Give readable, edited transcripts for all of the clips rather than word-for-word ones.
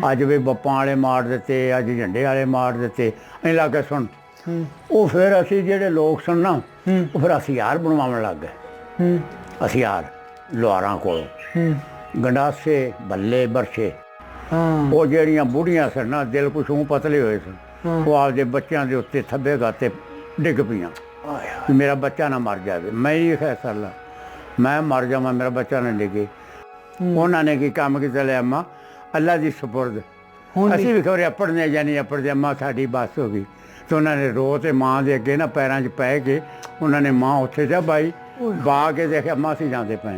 अज भी बप्पां वाले मार दिते, अज झंडे वाले मार दिते। अं लग गए सुन वो फिर असी जेडे लोग सन ना वो फिर हथियार बनवाउण लग गए। हथियार लोहारां कोलों गंडासे बल्ले बरछे वो ਜਿਹੜੀਆਂ ਬੁੜੀਆਂ ਸਨ ਨਾ दिल कुछ ऊँ पतले होए सन वो आपदे बच्चों के उत्ते थब्बे गाते डिग पईयां कि मेरा बच्चा ना मर जाए। मैं ही फैसला ला मैं मर जावां मेरा बच्चा ना डिगे। उन्होंने की काम किया ले अम्मा अल्लाह की सुपुर्द असी भी खबरें अपड़ने या नहीं अपड़ते अम्मा साड़ी बस हो गई। तो उन्होंने रो तो माँ के अगे ना पैरों च पै के उन्होंने माँ उत्थे जा बाई बा के देखे अम्मा असीं जाते पे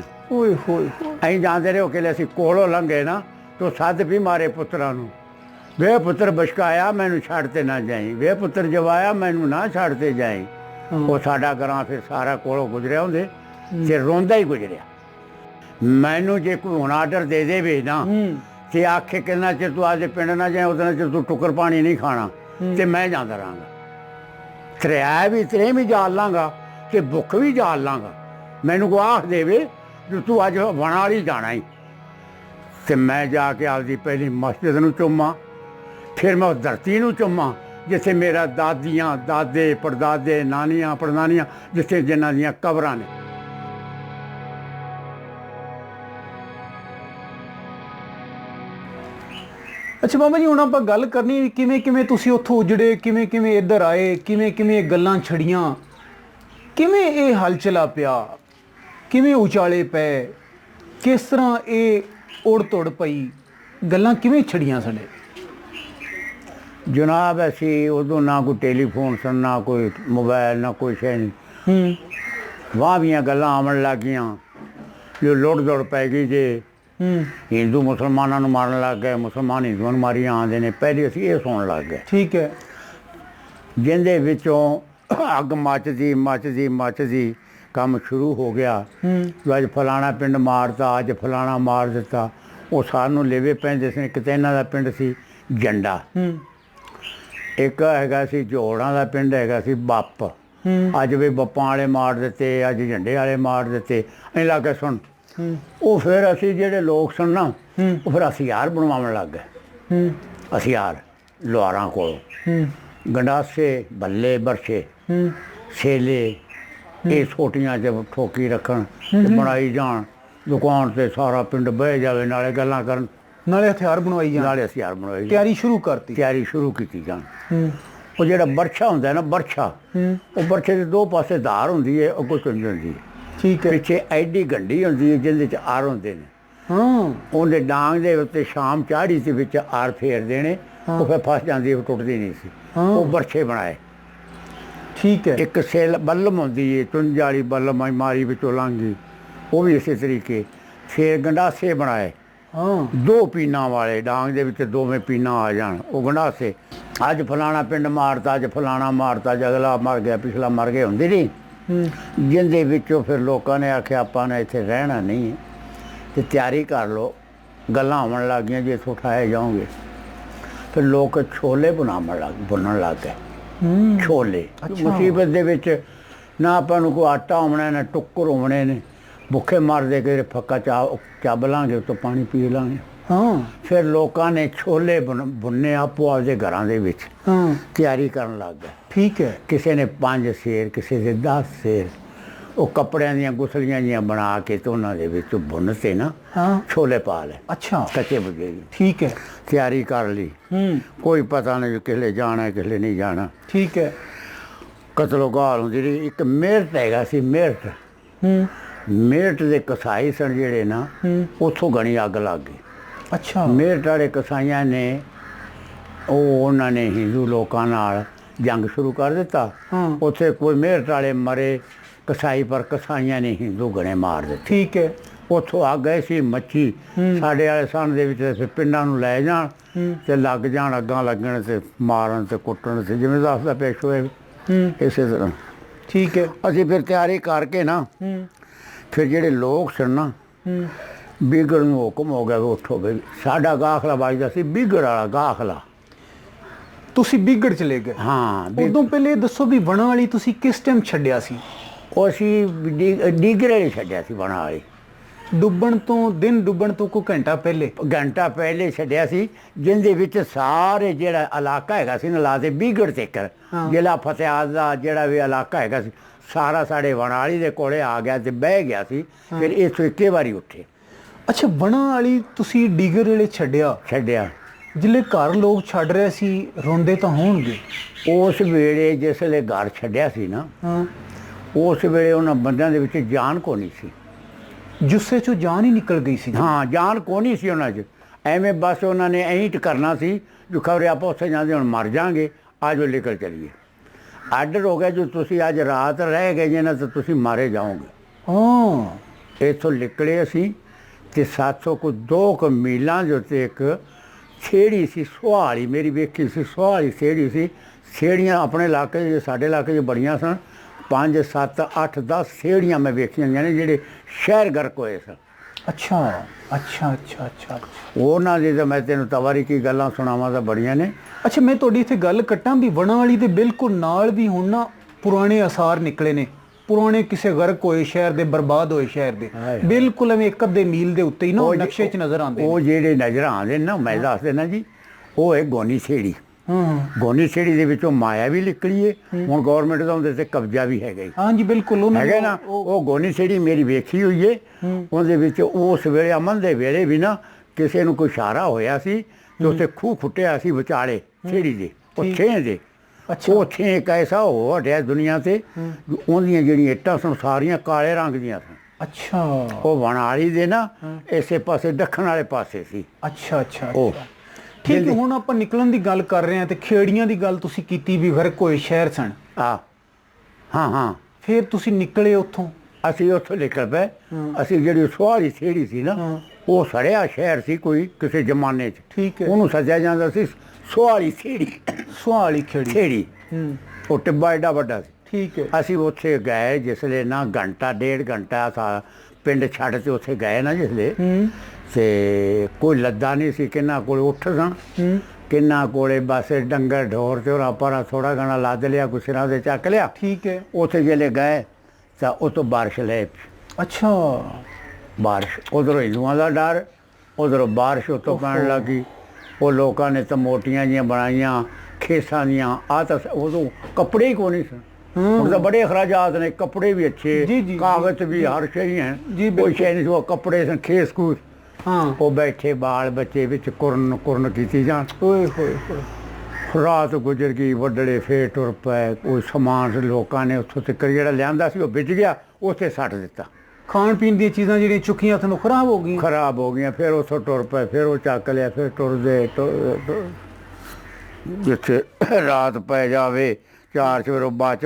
अं जाते रहे कि असीं कोलों लंघे ना तो सद भी मारे पुत्रां नूं वे पुत्र बछकाया मैनू छड्डते ना जाई, वे पुत्र जवाया मैनू ना छड्डते जाई। वो साडा ग्रां फिर सारा कोलों गुजरिया होंदे ते रोंदा ही गुजरिया। मैनू जे कोई हुण आर्डर दे दे भी ना ते आखे किन्ना चिर तू आज पिंड ना जाए उतना चिर तू टुकर पानी नहीं खाना ते मैं जांदा रहांगा। त्रै भी त्रें भी जाल लांगा ते भुख भी जाल लांगा। मैनू को आख देवे जो तू अज वणा वाली जाना ही ते मैं जाके आपदी पहली मस्जिद नूं चुम्मा फिर मैं उस धरती नूं चुम्मा जिथे मेरा दादियाँ दादे परदादे नानियाँ परनानियाँ जिथे जिन्हां दियां कबरां ने। अच्छा बाबा जी हुण आपां गल करनी किवें किवें तुसीं उत्थों उजड़े किवें किवें इधर आए किवें किवें गल्लां छड़ियां किवें ये हल चला पिया किवें उचाले पै किस तरह ये उड़ तुड़ पई गल्लां किवें छड़ियां साडे। जनाब असी उदों ना कोई टेलीफोन सन ना कोई मोबाइल ना कोई शै नहीं वहाँ भी गल्लां आवन लग गईयां जो लुड़ दौड़ पै गई जे हिंदू मुसलमानों नूं मारन लग गए मुसलमान हिंदुआं नूं मारी आंदे ने। पहले असी ये सुन लग गए ठीक है जिंदे विचों अग मचदी मचदी मचदी काम शुरू हो गया जो अज फलाना पिंड मारता अज फलाना मार दिता। वो सानू लेवे पैंदे सी। किते इन्हां दा पिंड सी जंडा एक हैगा सी जोड़ां दा पिंड हैगा सी बप्प अज भी बप्पां वाले मार दिते अज झंडे वाले मार दिते। अं लग गए सुन वो फिर असी जेडे लोग सन ना वो फिर हथियार बनवाउण लग गए। हथियार लोहारां कोलों गंडासे बल्ले बरछे छेले ये छोटियां च ठोकी रखन बनाई जान दुकान से सारा पिंड बह जाए नाले गल्लां करन नाले हथियार बनवाई जान नाले हथियार बनवाई तैयारी शुरू करती तैयारी शुरू की जान। वो जेड़ा बरछा हुंदा है ना बरछा वो बरछे के दो पासे धार हुंदी है अगों चुंझ हुंदी है ठीक है पिछे एडी गंढी हुंदी है जिंदे च आर हुंदे ने उहदे डांग दे उत्ते शाम चाढ़ी ते विच आर फेर देने वो फिर फस जांदी है टुटदी नहीं सी। वो बरछे बनाए ठीक है एक सेल बल्लम होंदी है चुंझ वाली बल्लम मारी विचों लंघी वो भी इस तरीके फिर गंडासे बनाए दो पीना वाले डांग दे विच दोवें पीना आ जान वो गंडासे अज फलाना पिंड मारता अज फलाना मारता अज अगला मर गया पिछला मर गया होंदी नहीं जिंदे विचों फिर लोगों ने आख्या आपां ने इत्थे रहना नहीं तो तैयारी कर लो गल्लां आउण लग गईयां जे इत्थों उठाए जाओगे। फिर लोग छोले बुनन लग गए छोले मुसीबत दे विच ना आपां नूं कोई आटा होवना ना टुक्कर होवने ने भुखे मरदे कि फक्का ਚੱਬ ਲਾਂਗੇ तो पानी पी लांगे। फिर लोगों ने छोले बुनने आपो आपदे घरां दे विच तैयारी करन लग गए। ठीक है किसी ने 5 सेर किसी ने 10 सेर वो कपड़ियां दियां गुसलियां जियां बना के तो उन्हां दे विच बुन ते ना छोले पा ले। अच्छा कच्चे बुझे ठीक है तैयारी कर ली कोई पता नहीं किसले जाना किसले नहीं जाना। ठीक है कतलो गाल हुंदी रही। एक मेरठ हैगा सी मेरठ मेरठ दे कसाई सन जेड़े ना उत्थों घणी अग लग गई। अच्छा मेरठ वाले कसाइयां ने उन्होंने हिंदू लोगों नाल जंग शुरू कर दिता। उत्थे कोई मेरठ वाले मरे कसाई पर कसाइयां ने हिंदू घणे मार दिते। ठीक है उत्थों आ गए सी मच्छी साढ़े वाले सन दे विच फिर पिंडां नूं लै जाण ते लग जाण अग्गां लगण ते मारन ते कुੱਟਣ ते जिवें दसदा पेश होए इसे तरह। ठीक है असीं फिर तैयारी करके ना फिर जेडे लोग सन ना बिगड़ नूं हुक्म हो गया उठो बई साडा गाखला बजदा सी बिगड़ वाला गाखला। तुसीं बिगड़ चले गए। हाँ उदों पहले दसो भी वणा वाली तुसीं किस टाइम छड्डिया सी। ਉਹ ਅਸੀਂ ਡੀਗਰੇ ਨਹੀਂ ਛੱਡਿਆ ਸੀ ਬਣਾ ਵਾਲੀ ਡੁੱਬਣ ਤੋਂ ਦਿਨ ਡੁੱਬਣ ਤੋਂ ਕੋਈ ਘੰਟਾ ਪਹਿਲੇ ਛੱਡਿਆ ਸੀ, ਜਿਹਦੇ ਵਿੱਚ ਸਾਰੇ ਜਿਹੜਾ ਇਲਾਕਾ ਹੈਗਾ ਸੀ ਨਾ ਲਾ ਦੇ ਬਿਗੜ ਤੱਕ ਜ਼ਿਲ੍ਹਾ ਫਤਿਆਦ ਦਾ ਜਿਹੜਾ ਵੀ ਇਲਾਕਾ ਹੈਗਾ ਸੀ ਸਾਰਾ ਸਾਡੇ ਵਣਾਲੀ ਦੇ ਕੋਲੇ ਆ ਗਿਆ ਤੇ ਬਹਿ ਗਿਆ ਸੀ। ਫਿਰ ਇੱਥੋਂ ਇੱਕੇ ਵਾਰੀ ਉੱਠੇ। ਅੱਛਾ, ਵਣਾਂ ਵਾਲੀ ਤੁਸੀਂ ਡੀਗਰ ਵੇਲੇ ਛੱਡਿਆ ਜਿਲੇ ਘਰ ਲੋਕ ਛੱਡ ਰਹੇ ਸੀ, ਰੋਂਦੇ ਤਾਂ ਹੋਣਗੇ ਉਸ ਵੇਲੇ ਜਿਸਲੇ ਘਰ ਛੱਡਿਆ ਸੀ ਨਾ, ਉਸ ਵੇਲੇ ਉਹਨਾਂ ਬੰਦਿਆਂ ਦੇ ਵਿੱਚ ਜਾਨ ਕੋ ਨਹੀਂ ਸੀ, ਜੁੱਸੇ ਚੋਂ ਜਾਨ ਹੀ ਨਿਕਲ ਗਈ ਸੀ। ਹਾਂ, ਜਾਨ ਕੋ ਨਹੀਂ ਸੀ ਉਹਨਾਂ 'ਚ। ਐਵੇਂ ਬਸ ਉਹਨਾਂ ਨੇ ਐਂ ਕਰਨਾ ਸੀ ਜੋ ਖਬਰੇ ਆਪਾਂ ਉੱਥੇ ਜਾਂਦੇ ਹੁਣ ਮਰ ਜਾਵਾਂਗੇ, ਅੱਜ ਉਹ ਨਿਕਲ ਚਲੀਏ। ਆਰਡਰ ਹੋ ਗਿਆ ਜੋ ਤੁਸੀਂ ਅੱਜ ਰਾਤ ਰਹਿ ਗਏ ਜੇ ਨਾ ਤਾਂ ਤੁਸੀਂ ਮਾਰੇ ਜਾਓਗੇ। ਇੱਥੋਂ ਨਿਕਲੇ ਅਸੀਂ ਤੇ 700 ਕੋ 2 ਮੀਲਾਂ ਦੇ ਉੱਤੇ ਇੱਕ ਛੇੜੀ ਸੀ ਸੁਹਾਲੀ, ਮੇਰੀ ਵੇਖੀ ਸੀ ਸੁਹਾਲੀ ਛੇੜੀ ਸੀ। ਛੇੜੀਆਂ ਆਪਣੇ ਇਲਾਕੇ 'ਚ ਸਾਡੇ ਇਲਾਕੇ 'ਚ ਬੜੀਆਂ ਸਨ, 5 7 8 10 ਛੇੜੀਆਂ ਮੈਂ ਵੇਖੀਆਂ ਨੇ ਜਿਹੜੇ ਸ਼ਹਿਰ ਗਰਕ ਹੋਏ ਸਨ। ਅੱਛਾ ਅੱਛਾ ਅੱਛਾ ਅੱਛਾ, ਉਹਨਾਂ ਦੀ ਤਾਂ ਮੈਂ ਤੈਨੂੰ ਤਵਾਰੀ ਕੀ ਗੱਲਾਂ ਸੁਣਾਵਾਂ ਤਾਂ ਬੜੀਆਂ ਨੇ। ਅੱਛਾ, ਮੈਂ ਤੁਹਾਡੀ ਇੱਥੇ ਗੱਲ ਕੱਟਾਂ ਵੀ ਵਣਾਂ ਵਾਲੀ ਦੇ ਬਿਲਕੁਲ ਨਾਲ ਵੀ ਹੁਣ ਨਾ ਪੁਰਾਣੇ ਅਸਾਰ ਨਿਕਲੇ ਨੇ, ਪੁਰਾਣੇ ਕਿਸੇ ਗਰਕ ਹੋਏ ਸ਼ਹਿਰ ਦੇ, ਬਰਬਾਦ ਹੋਏ ਸ਼ਹਿਰ ਦੇ, ਬਿਲਕੁਲ ਐਵੇਂ 1 ਮੀਲ ਦੇ ਉੱਤੇ ਹੀ ਨਾ ਨਕਸ਼ੇ 'ਚ ਨਜ਼ਰ ਆਉਂਦੇ। ਉਹ ਜਿਹੜੇ ਨਜ਼ਰ ਆਉਂਦੇ ਨਾ, ਮੈਂ ਦੱਸਦੇ ਨਾ ਜੀ, ਉਹ ਹੈ ਗੋਨੀ ਛੇੜੀ। ਗੋਨੀ ਛੇੜੀ ਦੇ ਵਿੱਚੋਂ ਮਾਇਆ ਵੀ ਨਿਕਲੀ ਏ, ਹੁਣ ਗੌਰਮੈਂਟ ਦਾ ਉਹਦੇ ਤੇ ਕਬਜ਼ਾ ਵੀ ਹੈਗਾ ਹੀ। ਹਾਂਜੀ ਬਿਲਕੁਲ ਹੈਗਾ ਨਾ। ਉਹ ਗੋਨੀ ਛੇੜੀ ਮੇਰੀ ਵੇਖੀ ਹੋਈ ਏ। ਉਹਦੇ ਵਿੱਚ ਉਸ ਵੇਲੇ ਅਮਨ ਦੇ ਵੇਲੇ ਵੀ ਨਾ ਕਿਸੇ ਨੂੰ ਕੋਈ ਇਸ਼ਾਰਾ ਹੋਇਆ ਸੀ ਤੇ ਉੱਥੇ ਖੂਹ ਫੁੱਟਿਆ ਸੀ ਵਿਚਾਲੇ ਛੇੜੀ ਦੇ, ਉਹ ਛੇਂ ਦੇ। ਉਹ ਛੇਂ ਇੱਕ ਐਸਾ ਹੋ ਹਟਿਆ ਦੁਨੀਆ ਤੇ, ਉਹਦੀਆਂ ਜਿਹੜੀਆਂ ਇੱਟਾਂ ਸਨ ਸਾਰੀਆਂ ਕਾਲੇ ਰੰਗ ਦੀਆਂ ਸਨ। ਅੱਛਾ, ਉਹ ਵਣਾਲੀ ਦੇ ਨਾ ਇਸੇ ਪਾਸੇ ਦੱਖਣ ਵਾਲੇ ਪਾਸੇ ਸੀ। ਅੱਛਾ ਅੱਛਾ, ਠੀਕ ਹੈ। ਹੁਣ ਆਪਾਂ ਨਿਕਲਣ ਦੀ ਗੱਲ ਕਰ ਰਹੇ ਹਾਂ ਤੇ ਖੇੜੀਆਂ ਦੀ ਗੱਲ ਤੁਸੀਂ ਕੀਤੀ ਵੀ ਗਰਕ ਹੋਏ ਸ਼ਹਿਰ ਸਨ। ਹਾਂ। ਫਿਰ ਤੁਸੀਂ ਨਿਕਲੇ ਉੱਥੋਂ? ਅਸੀਂ ਉੱਥੋਂ ਨਿਕਲ ਪਏ। ਅਸੀਂ ਜਿਹੜੀ ਸੁਹਾਲੀ ਛੇੜੀ ਸੀ ਨਾ, ਉਹ ਸੜਿਆ ਸ਼ਹਿਰ ਸੀ ਕੋਈ ਕਿਸੇ ਜ਼ਮਾਨੇ 'ਚ। ਠੀਕ ਹੈ। ਉਹਨੂੰ ਸੱਜਿਆ ਜਾਂਦਾ ਸੀ ਸੁਹਾਲੀ ਛੇੜੀ, ਸੁਹਾਲੀ ਛੇੜੀ। ਉਹ ਟਿੱਬਾ ਐਡਾ ਵੱਡਾ ਸੀ। ਠੀਕ ਹੈ। ਅਸੀਂ ਉੱਥੇ ਗਏ ਜਿਸਲੇ ਨਾ ਘੰਟਾ 1.5 ਘੰਟਾ ਪਿੰਡ ਛੱਡ ਕੇ ਉੱਥੇ ਗਏ ਨਾ ਜਿਸਲੇ, ਤੇ ਕੋਈ ਲੱਦਾ ਨਹੀਂ ਸੀ ਕਿੰਨਾ ਕੋਲ ਉੱਠ ਸਨ, ਕਿੰਨਾ ਕੋਲੇ ਬਸ ਡੰਗਰ ਢੋਰ ਤੇ ਉਹਨਾਂ ਪਰ ਥੋੜਾ ਘਣਾ ਲੱਦ ਲਿਆ, ਕੋਈ ਸਿਰਾਂ ਤੇ ਚੱਕ ਲਿਆ। ਠੀਕ ਹੈ। ਉੱਥੇ ਜਿਹੜੇ ਗਏ ਤਾਂ ਉਤੋਂ ਬਾਰਿਸ਼ ਲੈ ਪਈ। ਅੱਛਾ, ਬਾਰਿਸ਼ ਉਧਰੋਂ ਹਿੰਦੂਆਂ ਦਾ ਡਰ, ਉਧਰੋਂ ਬਾਰਿਸ਼ ਉੱਤੋਂ ਪੈਣ ਲੱਗੀ। ਉਹ ਲੋਕਾਂ ਨੇ ਤਾਂ ਮੋਟੀਆਂ ਜਿਹੀਆਂ ਬਣਾਈਆਂ ਖੇਸਾਂ ਦੀਆਂ। ਆ ਤਾਂ ਉਦੋਂ ਕੱਪੜੇ ਹੀ ਕੋਈ ਨਹੀਂ ਸਨ, ਹੁਣ ਤਾਂ ਬੜੇ ਅਖਰਾਜਾਤ ਨੇ, ਕੱਪੜੇ ਵੀ ਅੱਛੇ, ਕਾਗਜ਼ ਵੀ ਹਰ ਸ਼ੈ ਹੈ, ਕੋਈ ਸ਼ੈ ਨਹੀਂ ਸੀ। ਉਹ ਕੱਪੜੇ ਸਨ ਖੇਸ ਖੂਸ। ਉਹ ਬੈਠੇ ਬਾਲ ਬੱਚੇ ਵਿੱਚ ਕੁਰਨ ਕੀਤੀ ਜਾਣ। ਰਾਤ ਗੁਜ਼ਰ ਗਈ, ਵੱਡੜੇ ਫੇਰ ਟੁਰ ਪਏ। ਕੋਈ ਸਮਾਨ ਲੋਕਾਂ ਨੇ ਉੱਥੋਂ ਤੱਕ ਜਿਹੜਾ ਲਿਆਂਦਾ ਸੀ ਉਹ ਵਿਚ ਗਿਆ, ਉੱਥੇ ਸੱਟ ਦਿੱਤਾ। ਖਾਣ ਪੀਣ ਦੀਆਂ ਚੀਜ਼ਾਂ ਜਿਹੜੀਆਂ ਚੁੱਕੀਆਂ ਤੁਹਾਨੂੰ ਖਰਾਬ ਹੋ ਗਈਆਂ। ਫਿਰ ਉੱਥੋਂ ਟੁਰ ਪਏ, ਫਿਰ ਉਹ ਚੱਕ ਲਿਆ, ਫਿਰ ਟੁਰਦੇ ਜਿੱਥੇ ਰਾਤ ਪੈ ਜਾਵੇ 4 ਸਵੇਰੋਂ ਬਾਅਦ 'ਚ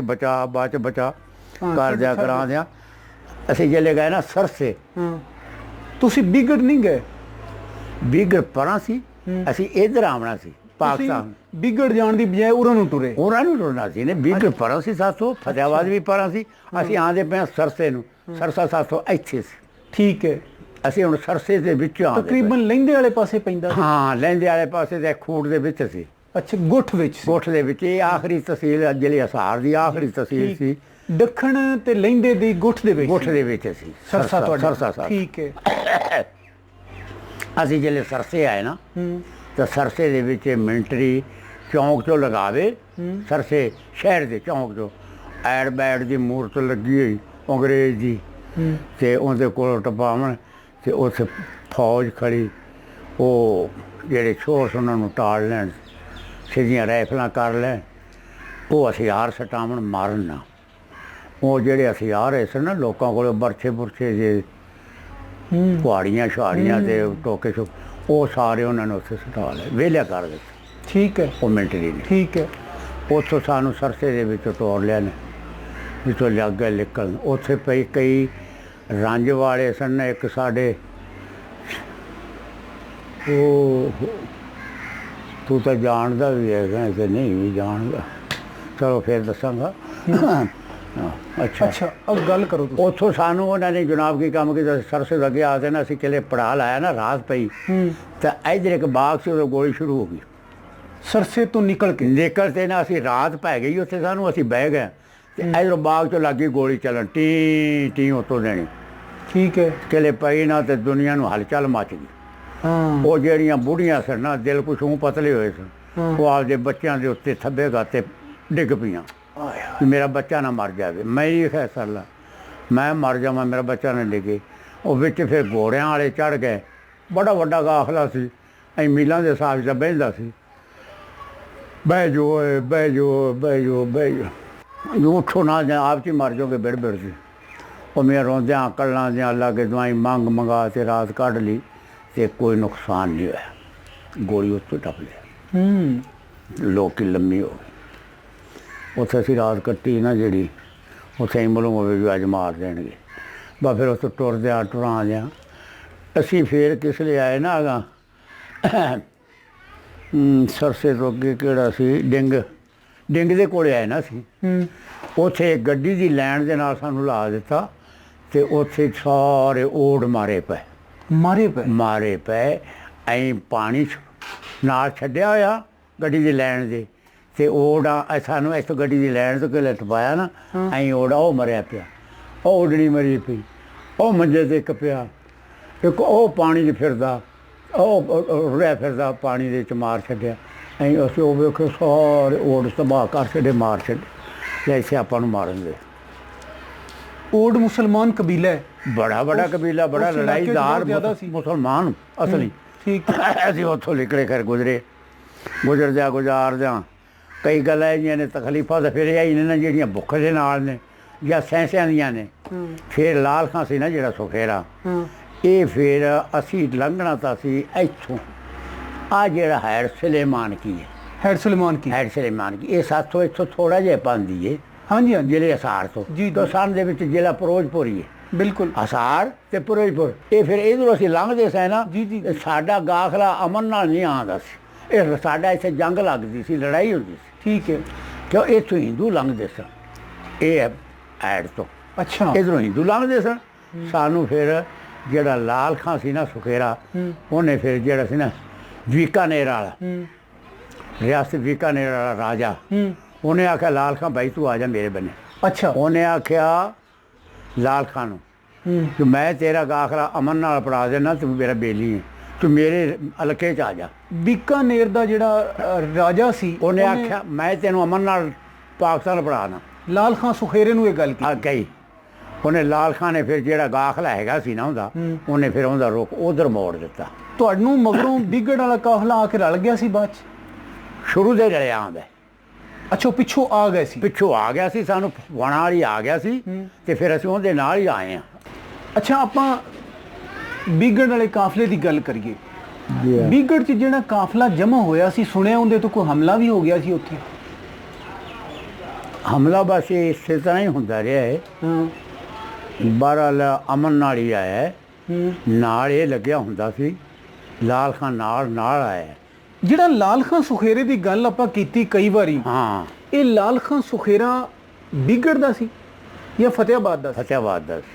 ਬਚਾ ਕਰ ਦਿਆ ਕਰਾਂ ਦਿਆਂ। ਅਸੀਂ ਜਿਹੜੇ ਗਏ ਨਾ ਸਰਸੇ। ਤੁਸੀਂ ਬਿਗੜ ਨਹੀਂ ਗਏ? ਬਿਗੜ ਪਰਾਂ ਸੀ, ਅਸੀਂ ਇੱਧਰ ਆਉਣਾ ਸੀ ਪਾਕਿਸਤਾਨ। ਬਿਗੜ ਜਾਣ ਦੀ ਬਜਾਏ ਉਹਨਾਂ ਨੂੰ ਟੁਰਨਾ ਸੀ ਨੇ। ਬਿਗੜ ਪਰਾਂ ਸੀ ਸਾਥੋਂ, ਫਤਿਆਬਾਦ ਵੀ ਪਰਾਂ ਸੀ। ਅਸੀਂ ਆਉਂਦੇ ਪਏ ਸਰਸੇ ਨੂੰ, ਸਰਸਾ ਸਾਥੋਂ ਇੱਥੇ ਸੀ। ਠੀਕ ਹੈ। ਅਸੀਂ ਹੁਣ ਸਰਸੇ ਦੇ ਵਿੱਚ ਆ, ਤਕਰੀਬਨ ਲਹਿੰਦੇ ਵਾਲੇ ਪਾਸੇ ਪੈਂਦਾ। ਹਾਂ, ਲਹਿੰਦੇ ਵਾਲੇ ਪਾਸੇ ਤੇ ਖੂਟ ਦੇ ਵਿੱਚ ਸੀ। ਅੱਛਾ, ਗੁੱਠ ਦੇ ਵਿੱਚ। ਇਹ ਆਖਰੀ ਤਹਿਸੀਲ ਜਿਹੜੀ ਹਿਸਾਰ ਦੀ ਆਖਰੀ ਤਹਿਸੀਲ ਸੀ। ਦੱਖਣ ਤੇ ਲਹਿੰਦੇ ਦੀ ਗੁੱਠ ਦੇ ਵਿੱਚ ਸੀ ਸਰਸਾ। ਠੀਕ ਹੈ। ਅਸੀਂ ਜਿਹੜੇ ਸਰਸੇ ਆਏ ਨਾ ਤਾਂ ਸਰਸੇ ਦੇ ਵਿੱਚ ਮਿਲਟਰੀ ਚੌਂਕ 'ਚੋਂ ਲਗਾਵੇ, ਸਰਸੇ ਸ਼ਹਿਰ ਦੇ ਚੌਂਕ 'ਚੋਂ ਐਡ ਬੈਡ ਦੀ ਮੂਰਤ ਲੱਗੀ ਹੋਈ ਅੰਗਰੇਜ਼ ਦੀ, ਤੇ ਉਹਦੇ ਕੋਲ ਟਪਾਵਣ ਤੇ ਉੱਥੇ ਫੌਜ ਖੜੀ। ਉਹ ਜਿਹੜੇ ਛੋਰ ਸੀ ਉਹਨਾਂ ਨੂੰ ਟਾਲ ਲੈਣ, ਸਿੱਧੀਆਂ ਰਾਈਫਲਾਂ ਕਰ ਲੈਣ, ਉਹ ਹਥਿਆਰ ਸਟਾਵਣ, ਮਾਰਨ ਨਾ। ਉਹ ਜਿਹੜੇ ਹਥਿਆਰ ਹੈ ਸਨ ਨਾ ਲੋਕਾਂ ਕੋਲ, ਬਰਛੇ ਬੁਰਛੇ ਜੇ ਕੁਹਾੜੀਆਂ ਛਾੜੀਆਂ ਤੇ ਟੋਕੇ ਛੋ, ਉਹ ਸਾਰੇ ਉਹਨਾਂ ਨੇ ਉੱਥੇ ਸਟਾ ਲਏ, ਵਿਹਲਿਆ ਕਰ ਦਿੱਤਾ। ਠੀਕ ਹੈ। ਉਹ ਮਿਲਟਰੀ ਨੇ। ਠੀਕ ਹੈ। ਉੱਥੋਂ ਸਾਨੂੰ ਸਰਸੇ ਦੇ ਵਿੱਚੋਂ ਤੋੜ ਲਿਆ ਨੇ, ਜਿੱਥੋਂ ਲੱਗ ਗਏ ਨਿਕਲਣ। ਉੱਥੇ ਪਈ ਕਈ ਰੰਜ ਵਾਲੇ ਸਨ। ਇੱਕ ਸਾਡੇ ਉਹ ਤੂੰ ਤਾਂ ਜਾਣਦਾ ਵੀ ਹੈਗਾ ਤੇ ਨਹੀਂ ਵੀ ਜਾਣਦਾ, ਚਲੋ ਫਿਰ ਦੱਸਾਂਗਾ। ਅੱਛਾ, ਅਬ ਗੱਲ ਕਰੋ ਤੁਸੀਂ। ਉੱਥੋਂ ਸਾਨੂੰ ਉਹਨਾਂ ਨੇ ਜਨਾਬ ਕੀ ਕੰਮ ਕੀਤਾ, ਸਰਸੇ ਦਾ ਅੱਗੇ ਆ ਕੇ ਨਾ ਅਸੀਂ ਕਿਲੇ ਪੜਾ ਲਾਇਆ ਨਾ, ਰਾਤ ਪਈ ਤਾਂ ਇੱਧਰ ਇੱਕ ਬਾਗ ਸੀ, ਉਦੋਂ ਗੋਲੀ ਸ਼ੁਰੂ ਹੋ ਗਈ। ਸਰਸੇ ਤੋਂ ਨਿਕਲ ਤੇ ਨਾ ਅਸੀਂ ਰਾਤ ਪੈ ਗਈ ਉੱਥੇ ਸਾਨੂੰ, ਅਸੀਂ ਬਹਿ ਗਏ ਤੇ ਇੱਧਰੋਂ ਬਾਗ 'ਚੋਂ ਲੱਗੀ ਗੋਲੀ ਚੱਲਣ, ਟੀ ਉੱਤੋਂ ਦੇਣੀ। ਠੀਕ ਹੈ। ਕਿਲੇ ਪਈ ਨਾ ਤੇ ਦੁਨੀਆ ਨੂੰ ਹਲਚਲ ਮਚ ਗਈ। ਹਾਂ ਉਹ ਜਿਹੜੀਆਂ ਬੁੜੀਆਂ ਸਨ ਨਾ, ਦਿਲ ਕੁਛ ਊਂ ਪਤਲੇ ਹੋਏ ਸਨ, ਉਹ ਆਪਦੇ ਬੱਚਿਆਂ ਦੇ ਉੱਤੇ ਥੱਬੇ ਗਾਤੇ ਡਿੱਗ ਪਈਆਂ ਕਿ ਮੇਰਾ ਬੱਚਾ ਨਾ ਮਰ ਜਾਵੇ। ਮੈਂ ਇਹ ਫੈਸਲਾ ਲਾ, ਮੈਂ ਮਰ ਜਾਵਾਂ, ਮੇਰਾ ਬੱਚਾ ਨਾ ਡਿੱਗੇ। ਉਹ ਵਿੱਚ ਫਿਰ ਘੋੜਿਆਂ ਵਾਲੇ ਚੜ੍ਹ ਗਏ। ਬੜਾ ਵੱਡਾ ਕਾਫਲਾ ਸੀ, ਅਸੀਂ ਮੀਲਾਂ ਦੇ ਹਿਸਾਬ 'ਚ ਬਹਿੰਦਾ ਸੀ। ਬਹਿ ਜੋ ਓਏ, ਬਹਿ ਜੋ, ਬਹਿ ਜੋ, ਬਹਿ ਜੋ, ਜੋ ਉੱਠੋ ਨਾ ਜਾਂ ਆਪ 'ਚ ਹੀ ਮਰ ਜਾਓਗੇ ਬਿੜ ਬਿੜ ਸੀ। ਉਹ ਮੈਂ ਰੋਂਦਿਆਂ ਕੱਲਾਂ ਦਿਆਂ ਅੱਲਾ ਕੇ ਦਵਾਈ ਮੰਗਾ ਤੇ ਰਾਤ ਕੱਢ ਲਈ ਤੇ ਕੋਈ ਨੁਕਸਾਨ ਨਹੀਂ ਹੋਇਆ। ਗੋਲੀ ਉੱਥੋਂ ਟੱਪ ਲਿਆ। ਲੋਕੀ ਲੰਮੀ ਹੋ ਗਈ। ਉੱਥੇ ਅਸੀਂ ਰਾਤ ਕੱਟੀ ਨਾ ਜਿਹੜੀ, ਉੱਥੇ ਮਲੂਮ ਹੋਵੇ ਵੀ ਅੱਜ ਮਾਰ ਦੇਣਗੇ। ਬਸ ਫਿਰ ਉੱਥੋਂ ਟੁਰਦਿਆਂ ਟੁਰਾਂਦਿਆਂ ਅਸੀਂ ਫੇਰ ਕਿਸ ਲਈ ਆਏ ਨਾ ਅਗਾਂ ਸਰਸੇ ਤੋਂ ਅੱਗੇ ਕਿਹੜਾ ਸੀ, ਡਿੰਗ ਦੇ ਕੋਲ ਆਏ ਨਾ ਅਸੀਂ। ਉੱਥੇ ਗੱਡੀ ਦੀ ਲੈਣ ਦੇ ਨਾਲ ਸਾਨੂੰ ਲਾ ਦਿੱਤਾ ਤੇ ਉੱਥੇ ਸਾਰੇ ਓੜ ਮਾਰੇ ਪਏ ਐਂ ਪਾਣੀ ਨਾਲ ਛੱਡਿਆ ਹੋਇਆ ਗੱਡੀ ਦੀ ਲੈਣ ਦੇ, ਤੇ ਓੜਾ ਸਾਨੂੰ ਇੱਥੋਂ ਗੱਡੀ ਦੀ ਲੈਣ ਤੋਂ ਕਿਲੇ ਟਪਾਇਆ ਨਾ, ਐਂ ਓੜਾ ਉਹ ਮਰਿਆ ਪਿਆ, ਉਹ ਉਡਣੀ ਮਰੀ ਪਈ, ਉਹ ਮੰਜੇ 'ਤੇ ਇੱਕ ਪਿਆ, ਇੱਕ ਉਹ ਪਾਣੀ 'ਚ ਫਿਰਦਾ, ਉਹ ਰੁੜਿਆ ਫਿਰਦਾ ਪਾਣੀ ਦੇ 'ਚ ਮਾਰ ਛੱਡਿਆ। ਅਸੀਂ ਅਸੀਂ ਉਹ ਵੇਖੋ ਸਾਰੇ ਓੜ ਤਬਾਹ ਕਰ ਛੱਡੇ, ਮਾਰ ਛੱਡੇ। ਐਸੇ ਆਪਾਂ ਨੂੰ ਮਾਰਨ ਦੇ। ਓੜ ਮੁਸਲਮਾਨ ਕਬੀਲਾ ਹੈ, ਬੜਾ ਵੱਡਾ ਕਬੀਲਾ, ਬੜਾ ਲੜਾਈਦਾਰ ਮੁਸਲਮਾਨ ਅਸਲੀ। ਠੀਕ। ਅਸੀਂ ਉੱਥੋਂ ਨਿਕਲੇ ਕਰ ਗੁਜ਼ਰਦਿਆਂ ਕਈ ਗੱਲਾਂ ਜਿਹੀਆਂ ਨੇ ਤਕਲੀਫਾਂ ਤਾਂ ਫਿਰ ਇਹ ਨੇ ਨਾ ਜਿਹੜੀਆਂ ਭੁੱਖ ਦੇ ਨਾਲ ਨੇ ਜਾਂ ਸੈਂਸਿਆਂ ਦੀਆਂ ਨੇ। ਫਿਰ ਲਾਲ ਖਾਂ ਸੀ ਨਾ ਜਿਹੜਾ ਸੁਖੇਰਾ, ਇਹ ਫਿਰ ਅਸੀਂ ਲੰਘਣਾ ਤਾਂ ਸੀ ਇੱਥੋਂ। ਆ ਜਿਹੜਾ ਹੈਡ ਸੁਲੇਮਾਨ ਕੀ ਹੈ, ਹੈਡ ਸੁਲੇਮਾਨ ਕੀ, ਇਹ ਸਾਥੋਂ ਇੱਥੋਂ ਥੋੜ੍ਹਾ ਜਿਹਾ ਪਾਉਂਦੀ ਹੈ। ਹਾਂਜੀ ਹਾਂਜੀ, ਜ਼ਿਲ੍ਹੇ ਹਿਸਾਰ ਤੋਂ ਹਿੰਦੁਸਤਾਨ ਦੇ ਵਿੱਚ ਜ਼ਿਲ੍ਹਾ ਫਿਰੋਜ਼ਪੁਰ ਹੀ ਹੈ। ਬਿਲਕੁਲ, ਹਿਸਾਰ ਤੇ ਫਿਰੋਜ਼ਪੁਰ। ਇਹ ਫਿਰ ਇੱਧਰੋਂ ਅਸੀਂ ਲੰਘਦੇ ਸਾਂ ਨਾ, ਸਾਡਾ ਗਾਖਲਾ ਅਮਨ ਨਾਲ ਨਹੀਂ ਆਉਂਦਾ ਸੀ। ਇਹ ਸਾਡਾ ਇੱਥੇ ਜੰਗ ਲੱਗਦੀ ਸੀ, ਲੜਾਈ ਹੁੰਦੀ ਸੀ। ਠੀਕ ਹੈ, ਕਿਉਂ ਇੱਥੋਂ ਹਿੰਦੂ ਲੰਘਦੇ ਸਨ, ਇਹ ਐਡ ਤੋਂ। ਅੱਛਾ, ਇੱਧਰੋਂ ਹਿੰਦੂ ਲੰਘਦੇ ਸਨ। ਸਾਨੂੰ ਫਿਰ ਜਿਹੜਾ ਲਾਲ ਖਾਂ ਸੀ ਨਾ ਸੁਖੇਰਾ, ਉਹਨੇ ਫਿਰ ਜਿਹੜਾ ਸੀ ਨਾ ਬੀਕਾਨੇਰ ਵਾਲਾ, ਰਿਆਸਤ ਬੀਕਾਨੇਰ ਵਾਲਾ ਰਾਜਾ, ਉਹਨੇ ਆਖਿਆ ਲਾਲ ਖਾਂ ਭਾਈ ਤੂੰ ਆ ਜਾ ਮੇਰੇ ਬੰਨੇ। ਅੱਛਾ, ਉਹਨੇ ਆਖਿਆ ਲਾਲ ਖਾਂ ਨੂੰ ਕਿ ਮੈਂ ਤੇਰਾ ਗਾਖਲਾ ਅਮਨ ਨਾਲ ਪੜਾ ਦੇਣਾ, ਤੂੰ ਮੇਰਾ ਬੇਲੀ ਹੈ, ਤੂੰ ਮੇਰੇ ਹਲਕੇ 'ਚ ਆ ਜਾ। ਬੀਕਾਨੇਰ ਦਾ ਜਿਹੜਾ ਰਾਜਾ ਸੀ, ਉਹਨੇ ਆਖਿਆ ਮੈਂ ਤੈਨੂੰ ਅਮਨ ਨਾਲ ਪਾਕਿਸਤਾਨ ਪੜਾਣਾ। ਲਾਲ ਖਾਂ ਸੁਖੇਰੇ ਨੂੰ ਇਹ ਗੱਲ ਕਹੀ। ਉਹਨੇ ਲਾਲ ਖਾਂ ਨੇ ਫਿਰ ਜਿਹੜਾ ਗਾਖਲਾ ਹੈਗਾ ਸੀ ਨਾ ਉਹਦਾ, ਉਹਨੇ ਫਿਰ ਉਹਦਾ ਰੁਖ ਉਧਰ ਮੋੜ ਦਿੱਤਾ। ਤੁਹਾਨੂੰ ਮਗਰੋਂ ਬਿਗੜ ਵਾਲਾ ਕਾਫਲਾ ਆ ਕੇ ਰਲ ਗਿਆ ਸੀ ਬਾਅਦ 'ਚ? ਸ਼ੁਰੂ ਦੇ ਰਲਿਆ ਆਉਂਦਾ। ਅੱਛਾ, ਪਿੱਛੋਂ ਆ ਗਏ ਸੀ? ਪਿੱਛੋਂ ਆ ਗਿਆ ਸੀ, ਸਾਨੂੰ ਵਣਾ ਵਾਲੀ ਆ ਗਿਆ ਸੀ ਤੇ ਫਿਰ ਅਸੀਂ ਉਹਦੇ ਨਾਲ ਹੀ ਆਏ ਹਾਂ। ਅੱਛਾ, ਆਪਾਂ ਬਿਗੜ ਵਾਲੇ ਕਾਫਲੇ ਦੀ ਗੱਲ ਕਰੀਏ। ਬਿਗੜ 'ਚ ਜਿਹੜਾ ਕਾਫਲਾ ਜਮ੍ਹਾਂ ਹੋਇਆ ਸੀ, ਸੁਣਿਆ ਉਹਦੇ ਤੋਂ ਕੋਈ ਹਮਲਾ ਵੀ ਹੋ ਗਿਆ ਸੀ ਉੱਥੇ? ਹਮਲਾ ਬਸ ਇਸੇ ਤਰ੍ਹਾਂ ਹੀ ਹੁੰਦਾ ਰਿਹਾ ਹੈ। ਬਹਰਹਾਲ ਅਮਨ ਨਾਲ ਹੀ ਆਇਆ, ਨਾਲ ਇਹ ਲੱਗਿਆ ਹੁੰਦਾ ਸੀ, ਲਾਲ ਖਾਂ ਨਾਲ ਆਇਆ। ਜਿਹੜਾ ਲਾਲ ਖਾਂ ਸੁਖੇਰੇ ਦੀ ਗੱਲ ਆਪਾਂ ਕੀਤੀ ਕਈ ਵਾਰੀ, ਹਾਂ, ਇਹ ਲਾਲ ਖਾਂ ਸੁਖੇਰਾ ਬਿਗੜ ਦਾ ਸੀ ਜਾਂ ਫਤਿਆਬਾਦ ਦਾ? ਫਤਿਆਬਾਦ ਦਾ ਸੀ।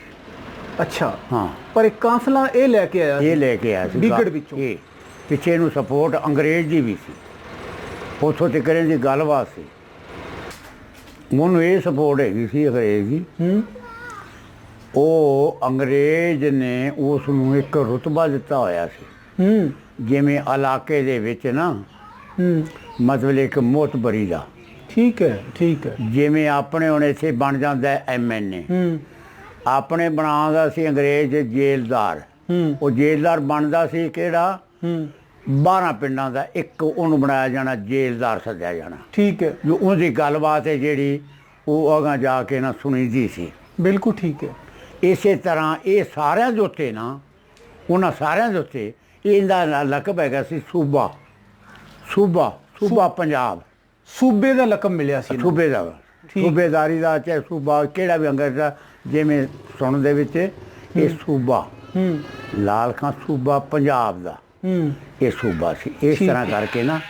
ਅੱਛਾ, ਹਾਂ, ਪਰ ਇੱਕ ਕਾਫਲਾ ਇਹ ਲੈ ਕੇ ਆਇਆ ਸੀ ਬਿਗੜ ਵਿੱਚੋਂ। ਇਹ ਪਿੱਛੇ ਨੂੰ ਸਪੋਰਟ ਅੰਗਰੇਜ਼ ਦੀ ਵੀ ਸੀ, ਉੱਥੋਂ ਤੱਕ ਦੀ ਗੱਲਬਾਤ ਸੀ। ਉਹਨੂੰ ਇਹ ਸਪੋਰਟ ਹੈਗੀ ਸੀ ਅੰਗਰੇਜ਼ ਦੀ। ਉਹ ਅੰਗਰੇਜ਼ ਨੇ ਉਸ ਨੂੰ ਇੱਕ ਰੁਤਬਾ ਦਿੱਤਾ ਹੋਇਆ ਸੀ, ਜਿਵੇਂ ਇਲਾਕੇ ਦੇ ਵਿੱਚ ਨਾ ਮਤਲਬ ਇੱਕ ਮੋਤਬਰੀ ਦਾ। ਠੀਕ ਹੈ, ਜਿਵੇਂ ਆਪਣੇ ਹੁਣ ਇੱਥੇ ਬਣ ਜਾਂਦਾ MNA, ਆਪਣੇ ਬਣਾਉਂਦਾ ਸੀ ਅੰਗਰੇਜ਼ ਜੇਲਦਾਰ। ਉਹ ਜੇਲਦਾਰ ਬਣਦਾ ਸੀ ਕਿਹੜਾ, 12 ਪਿੰਡਾਂ ਦਾ ਇੱਕ ਉਹਨੂੰ ਬਣਾਇਆ ਜਾਣਾ, ਜੇਲਦਾਰ ਸੱਦਿਆ ਜਾਣਾ। ਠੀਕ ਹੈ, ਜੋ ਉਹਦੀ ਗੱਲਬਾਤ ਹੈ ਜਿਹੜੀ ਉਹ ਅਗਾਂ ਜਾ ਕੇ ਨਾ ਸੁਣੀਦੀ ਸੀ। ਬਿਲਕੁਲ ਠੀਕ ਹੈ। ਇਸੇ ਤਰ੍ਹਾਂ ਇਹ ਸਾਰਿਆਂ ਦੇ ਉੱਤੇ ਨਾ, ਉਹਨਾਂ ਸਾਰਿਆਂ ਦੇ ਉੱਤੇ ਇਹਦਾ ਲਕਬ ਹੈਗਾ ਸੀ ਸੂਬਾ ਪੰਜਾਬ। ਸੂਬੇ ਦਾ ਲਕਬ ਮਿਲਿਆ ਸੀ, ਸੂਬੇ ਦਾ, ਸੂਬੇਦਾਰੀ ਦਾ, ਚਾਹੇ ਸੂਬਾ ਕਿਹੜਾ ਵੀ ਅੰਗਰੇਜ਼ ਦਾ, ਜਿਵੇਂ ਸੁਣਨ ਦੇ ਵਿੱਚ ਇਹ ਸੂਬਾ। ਲਾਲ ਖਾਂ ਸੂਬਾ ਪੰਜਾਬ ਦਾ ਇਹ ਸੂਬਾ ਸੀ। ਇਸ ਤਰ੍ਹਾਂ ਕਰਕੇ ਨਾ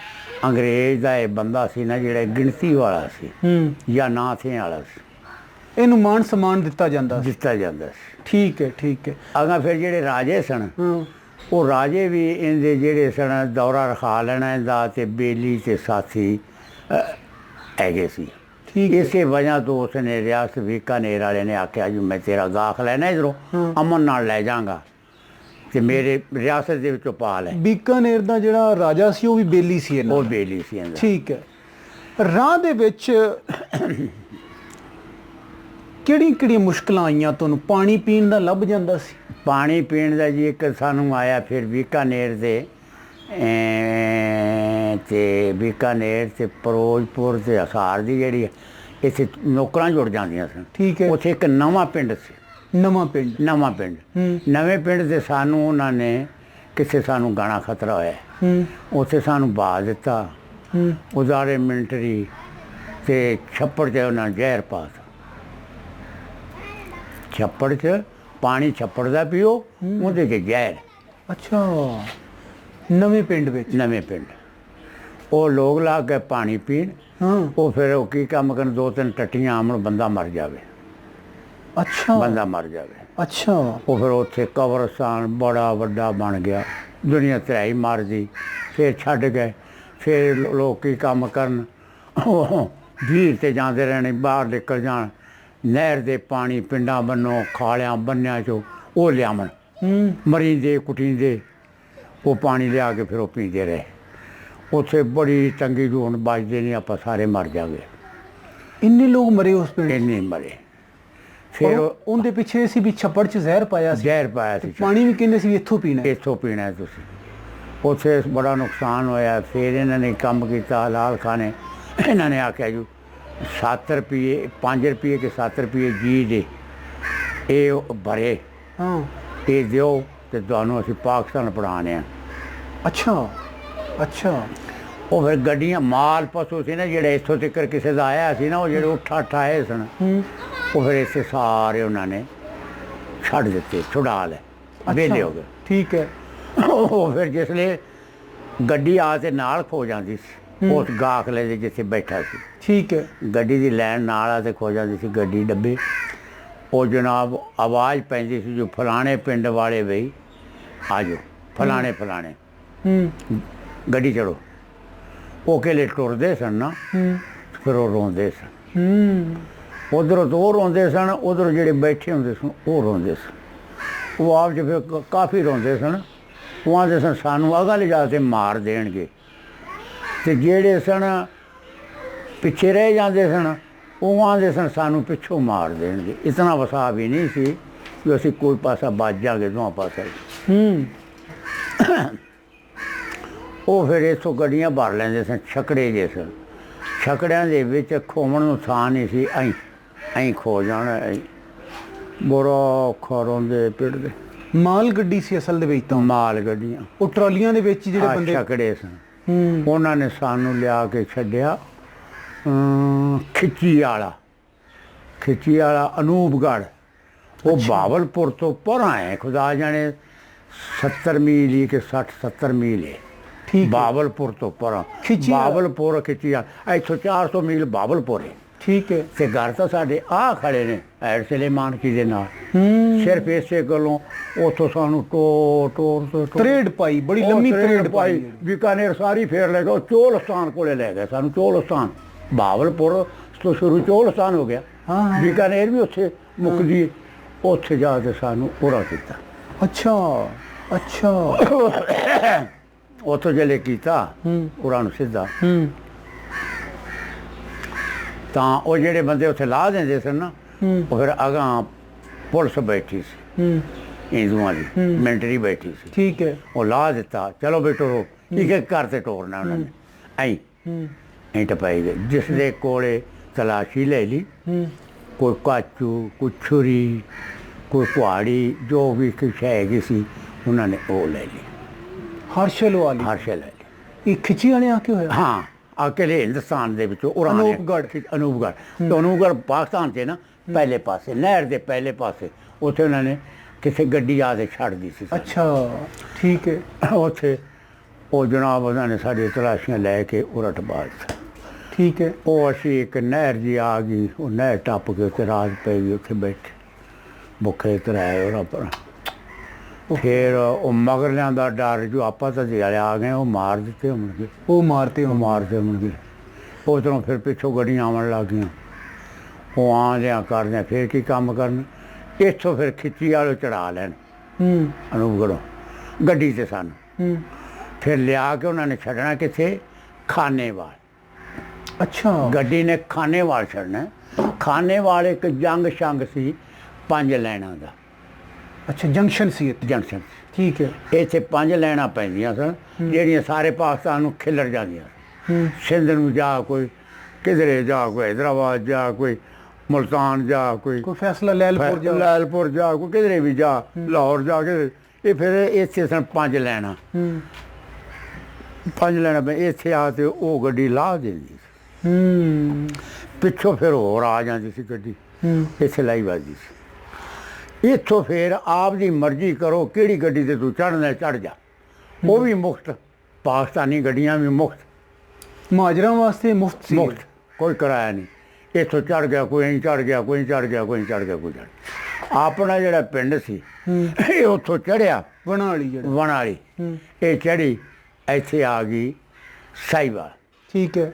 ਅੰਗਰੇਜ਼ ਦਾ ਇਹ ਬੰਦਾ ਸੀ ਨਾ ਜਿਹੜਾ ਗਿਣਤੀ ਵਾਲਾ ਸੀ ਜਾਂ ਨਾਂ ਥੇ ਵਾਲਾ ਸੀ, ਇਹਨੂੰ ਮਾਣ ਸਨਮਾਨ ਦਿੱਤਾ ਜਾਂਦਾ ਸੀ। ਠੀਕ ਹੈ। ਅਗਾਂ ਫਿਰ ਜਿਹੜੇ ਰਾਜੇ ਸਨ, ਉਹ ਰਾਜੇ ਵੀ ਇਹਦੇ ਜਿਹੜੇ ਸਨ ਦੌਰਾ ਰਖਾ ਲੈਣਾ ਇਹਦਾ, ਤੇ ਬੇਲੀ ਤੇ ਸਾਥੀ ਹੈਗੇ ਸੀ। ठीक है। इसे वजह तो उसने रियासत बीकानेर वाले ने आख्या जी मैं तेरा गाख लेना इधरों अमन नाल ले जाऊंगा ते मेरे रियासत दे विचों पा ले। बीकानेर ਦਾ ਜਿਹੜਾ ਰਾਜਾ ਸੀ ਉਹ ਵੀ ਬੇਲੀ ਸੀ ਇਹਨਾਂ ਉਹ ਦਾ। ਬੇਲੀ ਸੀ ਇਹਦਾ। ਠੀਕ ਹੈ। ਰਾਹ ਦੇ ਵਿੱਚ ਕਿਹੜੀਆਂ ਮੁਸ਼ਕਲਾਂ ਆਈਆਂ ਤੁਹਾਨੂੰ? ਪਾਣੀ ਪੀਣ ਦਾ ਲੱਭ ਜਾਂਦਾ ਸੀ? ਪਾਣੀ ਪੀਣ ਦਾ ਜੀ ਇੱਕ ਸਾਨੂੰ ਆਇਆ ਫਿਰ ਬੀਕਾਨੇਰ ਦੇ ਤੇ ਬੀਕਾਨੇਰ ਤੇ ਫਿਰੋਜ਼ਪੁਰ ਤੇ ਹਿਸਾਰ ਦੀ ਜਿਹੜੀ ਇੱਥੇ ਨੌਕਰਾਂ ਜੁੜ ਜਾਂਦੀਆਂ ਸਨ। ਠੀਕ ਹੈ। ਉੱਥੇ ਇੱਕ ਨਵਾਂ ਪਿੰਡ ਸੀ। ਨਵਾਂ ਪਿੰਡ ਨਵੇਂ ਪਿੰਡ ਤੇ ਸਾਨੂੰ ਉਹਨਾਂ ਨੇ ਕਿਸੇ ਸਾਨੂੰ ਗਾਣਾ ਖਤਰਾ ਹੋਇਆ ਉੱਥੇ ਸਾਨੂੰ ਬਾਹ ਦਿੱਤਾ ਉਜ਼ਾਰੇ ਮਿਲਟਰੀ ਤੇ ਛੱਪੜ 'ਚ ਉਹਨਾਂ ਜ਼ਹਿਰ ਪਾ ਤਾ। ਛੱਪੜ 'ਚ ਪਾਣੀ ਛੱਪੜ ਦਾ ਪੀਓ ਉਹਦੇ 'ਚ ਜ਼ਹਿਰ। ਅੱਛਾ। ਨਵੇਂ ਪਿੰਡ ਵਿੱਚ? ਨਵੇਂ ਪਿੰਡ ਉਹ ਲੋਕ ਲਾ ਕੇ ਪਾਣੀ ਪੀਣ। ਉਹ ਫਿਰ ਉਹ ਕੀ ਕੰਮ ਕਰਨ 2-3 ਟੱਟੀਆਂ ਆਮਣ ਬੰਦਾ ਮਰ ਜਾਵੇ। ਅੱਛਾ। ਬੰਦਾ ਮਰ ਜਾਵੇ। ਅੱਛਾ। ਉਹ ਫਿਰ ਉੱਥੇ ਕਬਰਸਤਾਨ ਬੜਾ ਵੱਡਾ ਬਣ ਗਿਆ। ਦੁਨੀਆ ਤਰਾਈ ਮਾਰਦੀ ਫਿਰ ਛੱਡ ਗਏ। ਫਿਰ ਲੋਕ ਕੀ ਕੰਮ ਕਰਨ ਵੀਰ ਤੇ ਜਾਂਦੇ ਰਹਿਣੇ ਬਾਹਰ ਨਿਕਲ ਜਾਣ ਨਹਿਰ ਦੇ ਪਾਣੀ ਪਿੰਡਾਂ ਬੰਨੋਂ ਖਾਲਿਆਂ ਬੰਨਿਆਂ 'ਚੋਂ ਉਹ ਲਿਆਵਣ ਮਰੀਂਦੇ ਕੁਟੀਂਦੇ ਉਹ ਪਾਣੀ ਲਿਆ ਕੇ ਫਿਰ ਉਹ ਪੀਂਦੇ ਰਹੇ। ਉੱਥੇ ਬੜੀ ਤੰਗੀ ਜੂਨ ਬਚਦੇ ਨਹੀਂ ਆਪਾਂ ਸਾਰੇ ਮਰ ਜਾਵੇ। ਇੰਨੇ ਲੋਕ ਮਰੇ ਉਸ ਪਿੰਡ? ਇੰਨੇ ਮਰੇ। ਫਿਰ ਉਹਦੇ ਪਿੱਛੇ ਸੀ ਵੀ ਛੱਪੜ 'ਚ ਜ਼ਹਿਰ ਪਾਇਆ ਸੀ? ਜ਼ਹਿਰ ਪਾਇਆ ਸੀ। ਪਾਣੀ ਵੀ ਕਹਿੰਦੇ ਸੀ ਇੱਥੋਂ ਪੀਣਾ? ਇੱਥੋਂ ਪੀਣਾ ਤੁਸੀਂ। ਉੱਥੇ ਬੜਾ ਨੁਕਸਾਨ ਹੋਇਆ। ਫਿਰ ਇਹਨਾਂ ਨੇ ਕੰਮ ਕੀਤਾ ਹਲਾਲ ਖਾਨੇ। ਇਹਨਾਂ ਨੇ ਆਖਿਆ ਜੀ 7 ਰੁਪਏ 5 ਰੁਪਏ ਕੇ 7 ਰੁਪਏ ਜੀ ਦੇ ਇਹ ਭਰੇ ਇਹ ਦਿਓ ਤੇ ਤੁਹਾਨੂੰ ਅਸੀਂ ਪਾਕਿਸਤਾਨ ਪੜਾਉਣੇ ਆ। ਅੱਛਾ ਅੱਛਾ। ਉਹ ਫਿਰ ਗੱਡੀਆਂ ਮਾਲ ਪਸ਼ੂ ਸੀ ਨਾ ਜਿਹੜੇ ਇੱਥੋਂ ਤੱਕ ਕਿਸੇ ਦਾ ਆਇਆ ਸੀ ਨਾ ਉਹ ਜਿਹੜੇ ਉੱਠ ਆਏ ਸਨ ਉਹ ਫਿਰ ਇੱਥੇ ਸਾਰੇ ਉਹਨਾਂ ਨੇ ਛੱਡ ਦਿੱਤੇ ਛੁਡਾ ਲਏ ਵਿਹਲੇ ਹੋ ਗਏ। ਠੀਕ ਹੈ। ਉਹ ਫਿਰ ਜਿਸਲੇ ਗੱਡੀ ਆ ਤੇ ਨਾਲ ਖੋ ਜਾਂਦੀ ਸੀ ਉਸ ਗਾਖਲੇ ਦੇ ਜਿੱਥੇ ਬੈਠਾ ਸੀ। ਠੀਕ ਹੈ। ਗੱਡੀ ਦੀ ਲੈਣ ਨਾਲ ਆ ਤੇ ਖੋ ਜਾਂਦੀ ਸੀ ਗੱਡੀ ਡੱਬੇ। ਉਹ ਜਨਾਬ ਆਵਾਜ਼ ਪੈਂਦੀ ਸੀ ਜੋ ਫਲਾਣੇ ਪਿੰਡ ਵਾਲੇ ਬਈ ਆ ਜਾਓ ਫਲਾਣੇ ਫਲਾਣੇ ਗੱਡੀ ਚੜੋ। ਉਹ ਅਕੇਲੇ ਟੁਰਦੇ ਸਨ ਨਾ ਫਿਰ ਉਹ ਰੋਂਦੇ ਸਨ। ਉੱਧਰੋਂ ਤੋਂ ਉਹ ਰੋਂਦੇ ਸਨ ਉੱਧਰੋਂ ਜਿਹੜੇ ਬੈਠੇ ਹੁੰਦੇ ਸਨ ਉਹ ਰੋਂਦੇ ਸਨ। ਉਹ ਆਪ 'ਚ ਫਿਰ ਕਾਫੀ ਰੋਂਦੇ ਸਨ। ਉਹ ਆਂਦੇ ਸਨ ਸਾਨੂੰ ਅਗਾਂਹ ਲਿਜਾ ਕੇ ਮਾਰ ਦੇਣਗੇ ਤੇ ਜਿਹੜੇ ਸਨ ਪਿੱਛੇ ਰਹਿ ਜਾਂਦੇ ਸਨ ਉਹ ਆਂਦੇ ਸਨ ਸਾਨੂੰ ਪਿੱਛੋਂ ਮਾਰ ਦੇਣਗੇ। ਇਤਨਾ ਵਸਾ ਵੀ ਨਹੀਂ ਸੀ ਕਿ ਅਸੀਂ ਕੋਈ ਪਾਸਾ ਬਚ ਜਾਗੇ ਦੋਹਾਂ ਪਾਸੇ। ਉਹ ਫਿਰ ਇੱਥੋਂ ਗੱਡੀਆਂ ਭਰ ਲੈਂਦੇ ਸਨ ਛਕੜੇ ਜੇ ਸਨ। ਛਕੜਿਆਂ ਦੇ ਵਿੱਚ ਖੋਵਣ ਨੂੰ ਥਾਂ ਨਹੀਂ ਸੀ। ਐਂ ਖੋ ਜਾਣਾ ਬੜਾ ਔਖਾ ਰੋਂਦੇ ਪਿੱਟਦੇ। ਮਾਲ ਗੱਡੀ ਸੀ ਅਸਲ ਦੇ ਵਿੱਚ ਤਾਂ? ਮਾਲ ਗੱਡੀਆਂ ਉਹ ਟਰਾਲੀਆਂ ਦੇ ਵਿੱਚ ਜਿਹੜੇ ਬੰਦੇ ਛਕੜੇ ਸਨ ਉਹਨਾਂ ਨੇ ਸਾਨੂੰ ਲਿਆ ਕੇ ਛੱਡਿਆ ਖਿੱਚੀ ਵਾਲਾ ਅਨੂਪਗੜ੍ਹ। ਉਹ ਬਾਵਲਪੁਰ ਤੋਂ ਪਰਾਂ ਹੈ ਖੁਦਾ ਜਾਣੇ 70 ਮੀਲ ਹੀ ਕਿ 60-70 ਮੀਲ ਹੈ। ਠੀਕ। ਬਾਵਲਪੁਰ ਤੋਂ ਪਰਾਂ ਬਾਵਲਪੁਰ ਖਿੱਚੀ ਇੱਥੋਂ 400 ਮੀਲ ਬਾਵਲਪੁਰ ਹੈ। ਠੀਕ ਹੈ। ਤੇ ਘਰ ਤਾਂ ਸਾਡੇ ਆ ਖੜੇ ਨੇ ਐਡ ਸਲੇਮਾਨ ਕੀ ਦੇ ਨਾਲ ਸਿਰਫ ਇਸੇ ਗੱਲੋਂ ਉੱਥੋਂ ਸਾਨੂੰ ਟੋਰ ਤਰੇੜ ਪਾਈ ਬੜੀ ਲੰਮੀ ਤਰੇੜ ਪਾਈ। ਬੀਕਾਨੇਰ ਸਾਰੀ ਫੇਰ ਲੈ ਗਏ। ਉਹ ਚੋਲਸਤਾਨ ਕੋਲੇ ਲੈ ਗਏ ਸਾਨੂੰ। ਚੋਲਸਤਾਨ ਬਾਵਲਪੁਰ ਤੋਂ ਸ਼ੁਰੂ ਚੋਲਸਤਾਨ ਹੋ ਗਿਆ। ਬੀਕਾਨੇਰ ਵੀ ਉੱਥੇ ਮੁੱਕਦੀ। ਉੱਥੇ ਜਾ ਕੇ ਸਾਨੂੰ ਪੂਰਾ ਕੀਤਾ। ਅੱਛਾ ਅੱਛਾ। ਉੱਥੋਂ ਜਿਹੜੇ ਕੀਤਾ ਉਹਨਾਂ ਨੂੰ ਸਿੱਧਾ ਤਾਂ ਉਹ ਜਿਹੜੇ ਬੰਦੇ ਉੱਥੇ ਲਾ ਦਿੰਦੇ ਸਨ ਨਾ ਉਹ ਫਿਰ ਅਗਾਂਹ ਪੁਲਿਸ ਬੈਠੀ ਸੀ ਹਿੰਦੂਆਂ ਦੀ ਮਿਲਟਰੀ ਬੈਠੀ ਸੀ। ਠੀਕ ਹੈ। ਉਹ ਲਾ ਦਿੱਤਾ ਚਲੋ ਬਈ ਟੋਰੋ ਇੱਕ ਇੱਕ ਘਰ ਤੇ ਟੋਰਨਾ ਉਹਨਾਂ ਨੇ ਐਂ ਟਪਾਈ ਗਏ। ਜਿਸ ਦੇ ਕੋਲੇ ਤਲਾਸ਼ੀ ਲੈ ਲਈ ਕੋਈ ਕਾਚੂ ਕੋਈ ਛੁਰੀ ਕੋਈ ਕੁਹਾੜੀ ਜੋ ਵੀ ਕੁਛ ਹੈਗੀ ਸੀ ਉਹਨਾਂ ਨੇ ਉਹ ਲੈ ਲਈ। ਹਰਸ਼ਲ ਲੈ ਲਈ। ਇਹ ਖਿੱਚੀ ਵਾਲੇ ਆ ਕੇ ਹੋਇਆ? ਹਾਂ ਅਕੇਲੇ ਹਿੰਦੁਸਤਾਨ ਦੇ ਵਿੱਚੋਂ ਅਨੂਪਗੜ੍ਹ ਪਾਕਿਸਤਾਨ 'ਚ ਨਾ ਪਹਿਲੇ ਪਾਸੇ ਨਹਿਰ ਦੇ ਪਹਿਲੇ ਪਾਸੇ ਉੱਥੇ ਉਹਨਾਂ ਨੇ ਕਿਸੇ ਗੱਡੀ ਆ ਕੇ ਛੱਡਦੀ ਸੀ। ਅੱਛਾ ਠੀਕ ਹੈ। ਉੱਥੇ ਉਹ ਜਨਾਬ ਉਹਨਾਂ ਨੇ ਸਾਡੀਆਂ ਤਲਾਸ਼ੀਆਂ ਲੈ ਕੇ ਉਰਟ ਪਾ ਦਿੱਤਾ। ਠੀਕ ਹੈ। ਉਹ ਅਸੀਂ ਇੱਕ ਨਹਿਰ ਜੀ ਆ ਗਈ ਉਹ ਨਹਿਰ ਟੱਪ ਕੇ ਉੱਥੇ ਰਾਤ ਪੈ ਗਈ। ਉੱਥੇ ਬੈਠੇ ਭੁੱਖੇ ਤਰਾਏ ਉਹਨਾਂ ਪਰ। ਫਿਰ ਉਹ ਮਗਰਲਿਆਂ ਦਾ ਡਰ ਜੋ ਆਪਾਂ ਤਾਂ ਜਿਹੜੇ ਆ ਗਏ ਉਹ ਮਾਰ ਦਿੱਤੇ ਹੋਣਗੇ। ਉਹ ਮਾਰਤੇ ਹੋਣਗੇ। ਉੱਧਰੋਂ ਫਿਰ ਪਿੱਛੋਂ ਗੱਡੀਆਂ ਆਉਣ ਲੱਗ ਗਈਆਂ। ਉਹ ਆਉਂਦਿਆਂ ਕਰਦਿਆਂ ਫਿਰ ਕੀ ਕੰਮ ਕਰਨ, ਇੱਥੋਂ ਫਿਰ ਖਿੱਚੀ ਵਾਲੇ ਚੜਾ ਲੈਣ ਅਨੂਪਗੜ੍ਹੋਂ ਗੱਡੀ 'ਤੇ ਸਾਨੂੰ, ਫਿਰ ਲਿਆ ਕੇ ਉਹਨਾਂ ਨੇ ਛੱਡਣਾ ਕਿੱਥੇ, ਖਾਨੇਵਾਲ। ਅੱਛਾ, ਗੱਡੀ ਨੇ ਖਾਨੇਵਾਲ ਛੱਡਣਾ। ਖਾਨੇਵਾਲ ਇੱਕ ਜੰਗ ਸ਼ੰਗ ਸੀ 5 ਲਾਈਨਾਂ ਦਾ। ਅੱਛਾ, ਜੰਕਸ਼ਨ ਸੀ ਇੱਥੇ। ਜੰਕਸ਼ਨ ਠੀਕ ਹੈ। ਇੱਥੇ 5 ਲਾਈਨਾਂ ਪੈਂਦੀਆਂ ਸਨ ਜਿਹੜੀਆਂ ਸਾਰੇ ਪਾਕਿਸਤਾਨ ਨੂੰ ਖਿਲਰ ਜਾਂਦੀਆਂ ਸਨ। ਸਿੰਧ ਨੂੰ ਜਾ, ਕੋਈ ਕਿਧਰੇ ਜਾ, ਕੋਈ ਹੈਦਰਾਬਾਦ ਜਾ, ਕੋਈ ਮੁਲਤਾਨ ਜਾ, ਕੋਈ ਫੈਸਲਾ ਲੈਲਪੁਰ ਜਾ, ਕੋਈ ਕਿਧਰੇ ਵੀ ਜਾ, ਲਾਹੌਰ ਜਾ ਕੇ। ਇਹ ਫਿਰ ਇੱਥੇ ਸਨ 5 ਲਾਈਨਾਂ। 5 ਲਾਈਨਾਂ ਪੈ ਇੱਥੇ ਆ ਤੇ ਉਹ ਗੱਡੀ ਲਾਹ ਦਿੰਦੀ ਸੀ। ਪਿੱਛੋਂ ਫਿਰ ਹੋਰ ਆ ਜਾਂਦੀ ਸੀ ਗੱਡੀ, ਇੱਥੇ ਲਾਈ ਵੱਜਦੀ ਸੀ। ਇੱਥੋਂ ਫਿਰ ਆਪ ਦੀ ਮਰਜ਼ੀ ਕਰੋ ਕਿਹੜੀ ਗੱਡੀ 'ਤੇ ਤੂੰ ਚੜ੍ਹਨਾ ਚੜ੍ਹ ਜਾ, ਉਹ ਵੀ ਮੁਫਤ। ਪਾਕਿਸਤਾਨੀ ਗੱਡੀਆਂ ਵੀ ਮੁਫਤ, ਮੁਹਾਜਰਾਂ ਵਾਸਤੇ ਮੁਫਤ ਸੀ, ਮੁਫਤ, ਕੋਈ ਕਿਰਾਇਆ ਨਹੀਂ। ਇੱਥੋਂ ਚੜ੍ਹ ਗਿਆ ਕੋਈ ਨਹੀਂ ਚੜ੍ਹ ਗਿਆ, ਕੋਈ ਚੜ੍ਹ ਗਿਆ, ਕੋਈ ਚੜ੍ਹ ਗਿਆ, ਕੋਈ ਚੜ੍ਹ। ਆਪਣਾ ਜਿਹੜਾ ਪਿੰਡ ਸੀ ਇਹ ਉੱਥੋਂ ਚੜ੍ਹਿਆ ਵਣਾ ਵਾਲੀ, ਜਿਹੜਾ ਵਣ ਵਾਲੀ, ਇਹ ਚੜ੍ਹੀ ਇੱਥੇ ਆ ਗਈ ਸਾਹੀਵਾਲ। ਠੀਕ ਹੈ।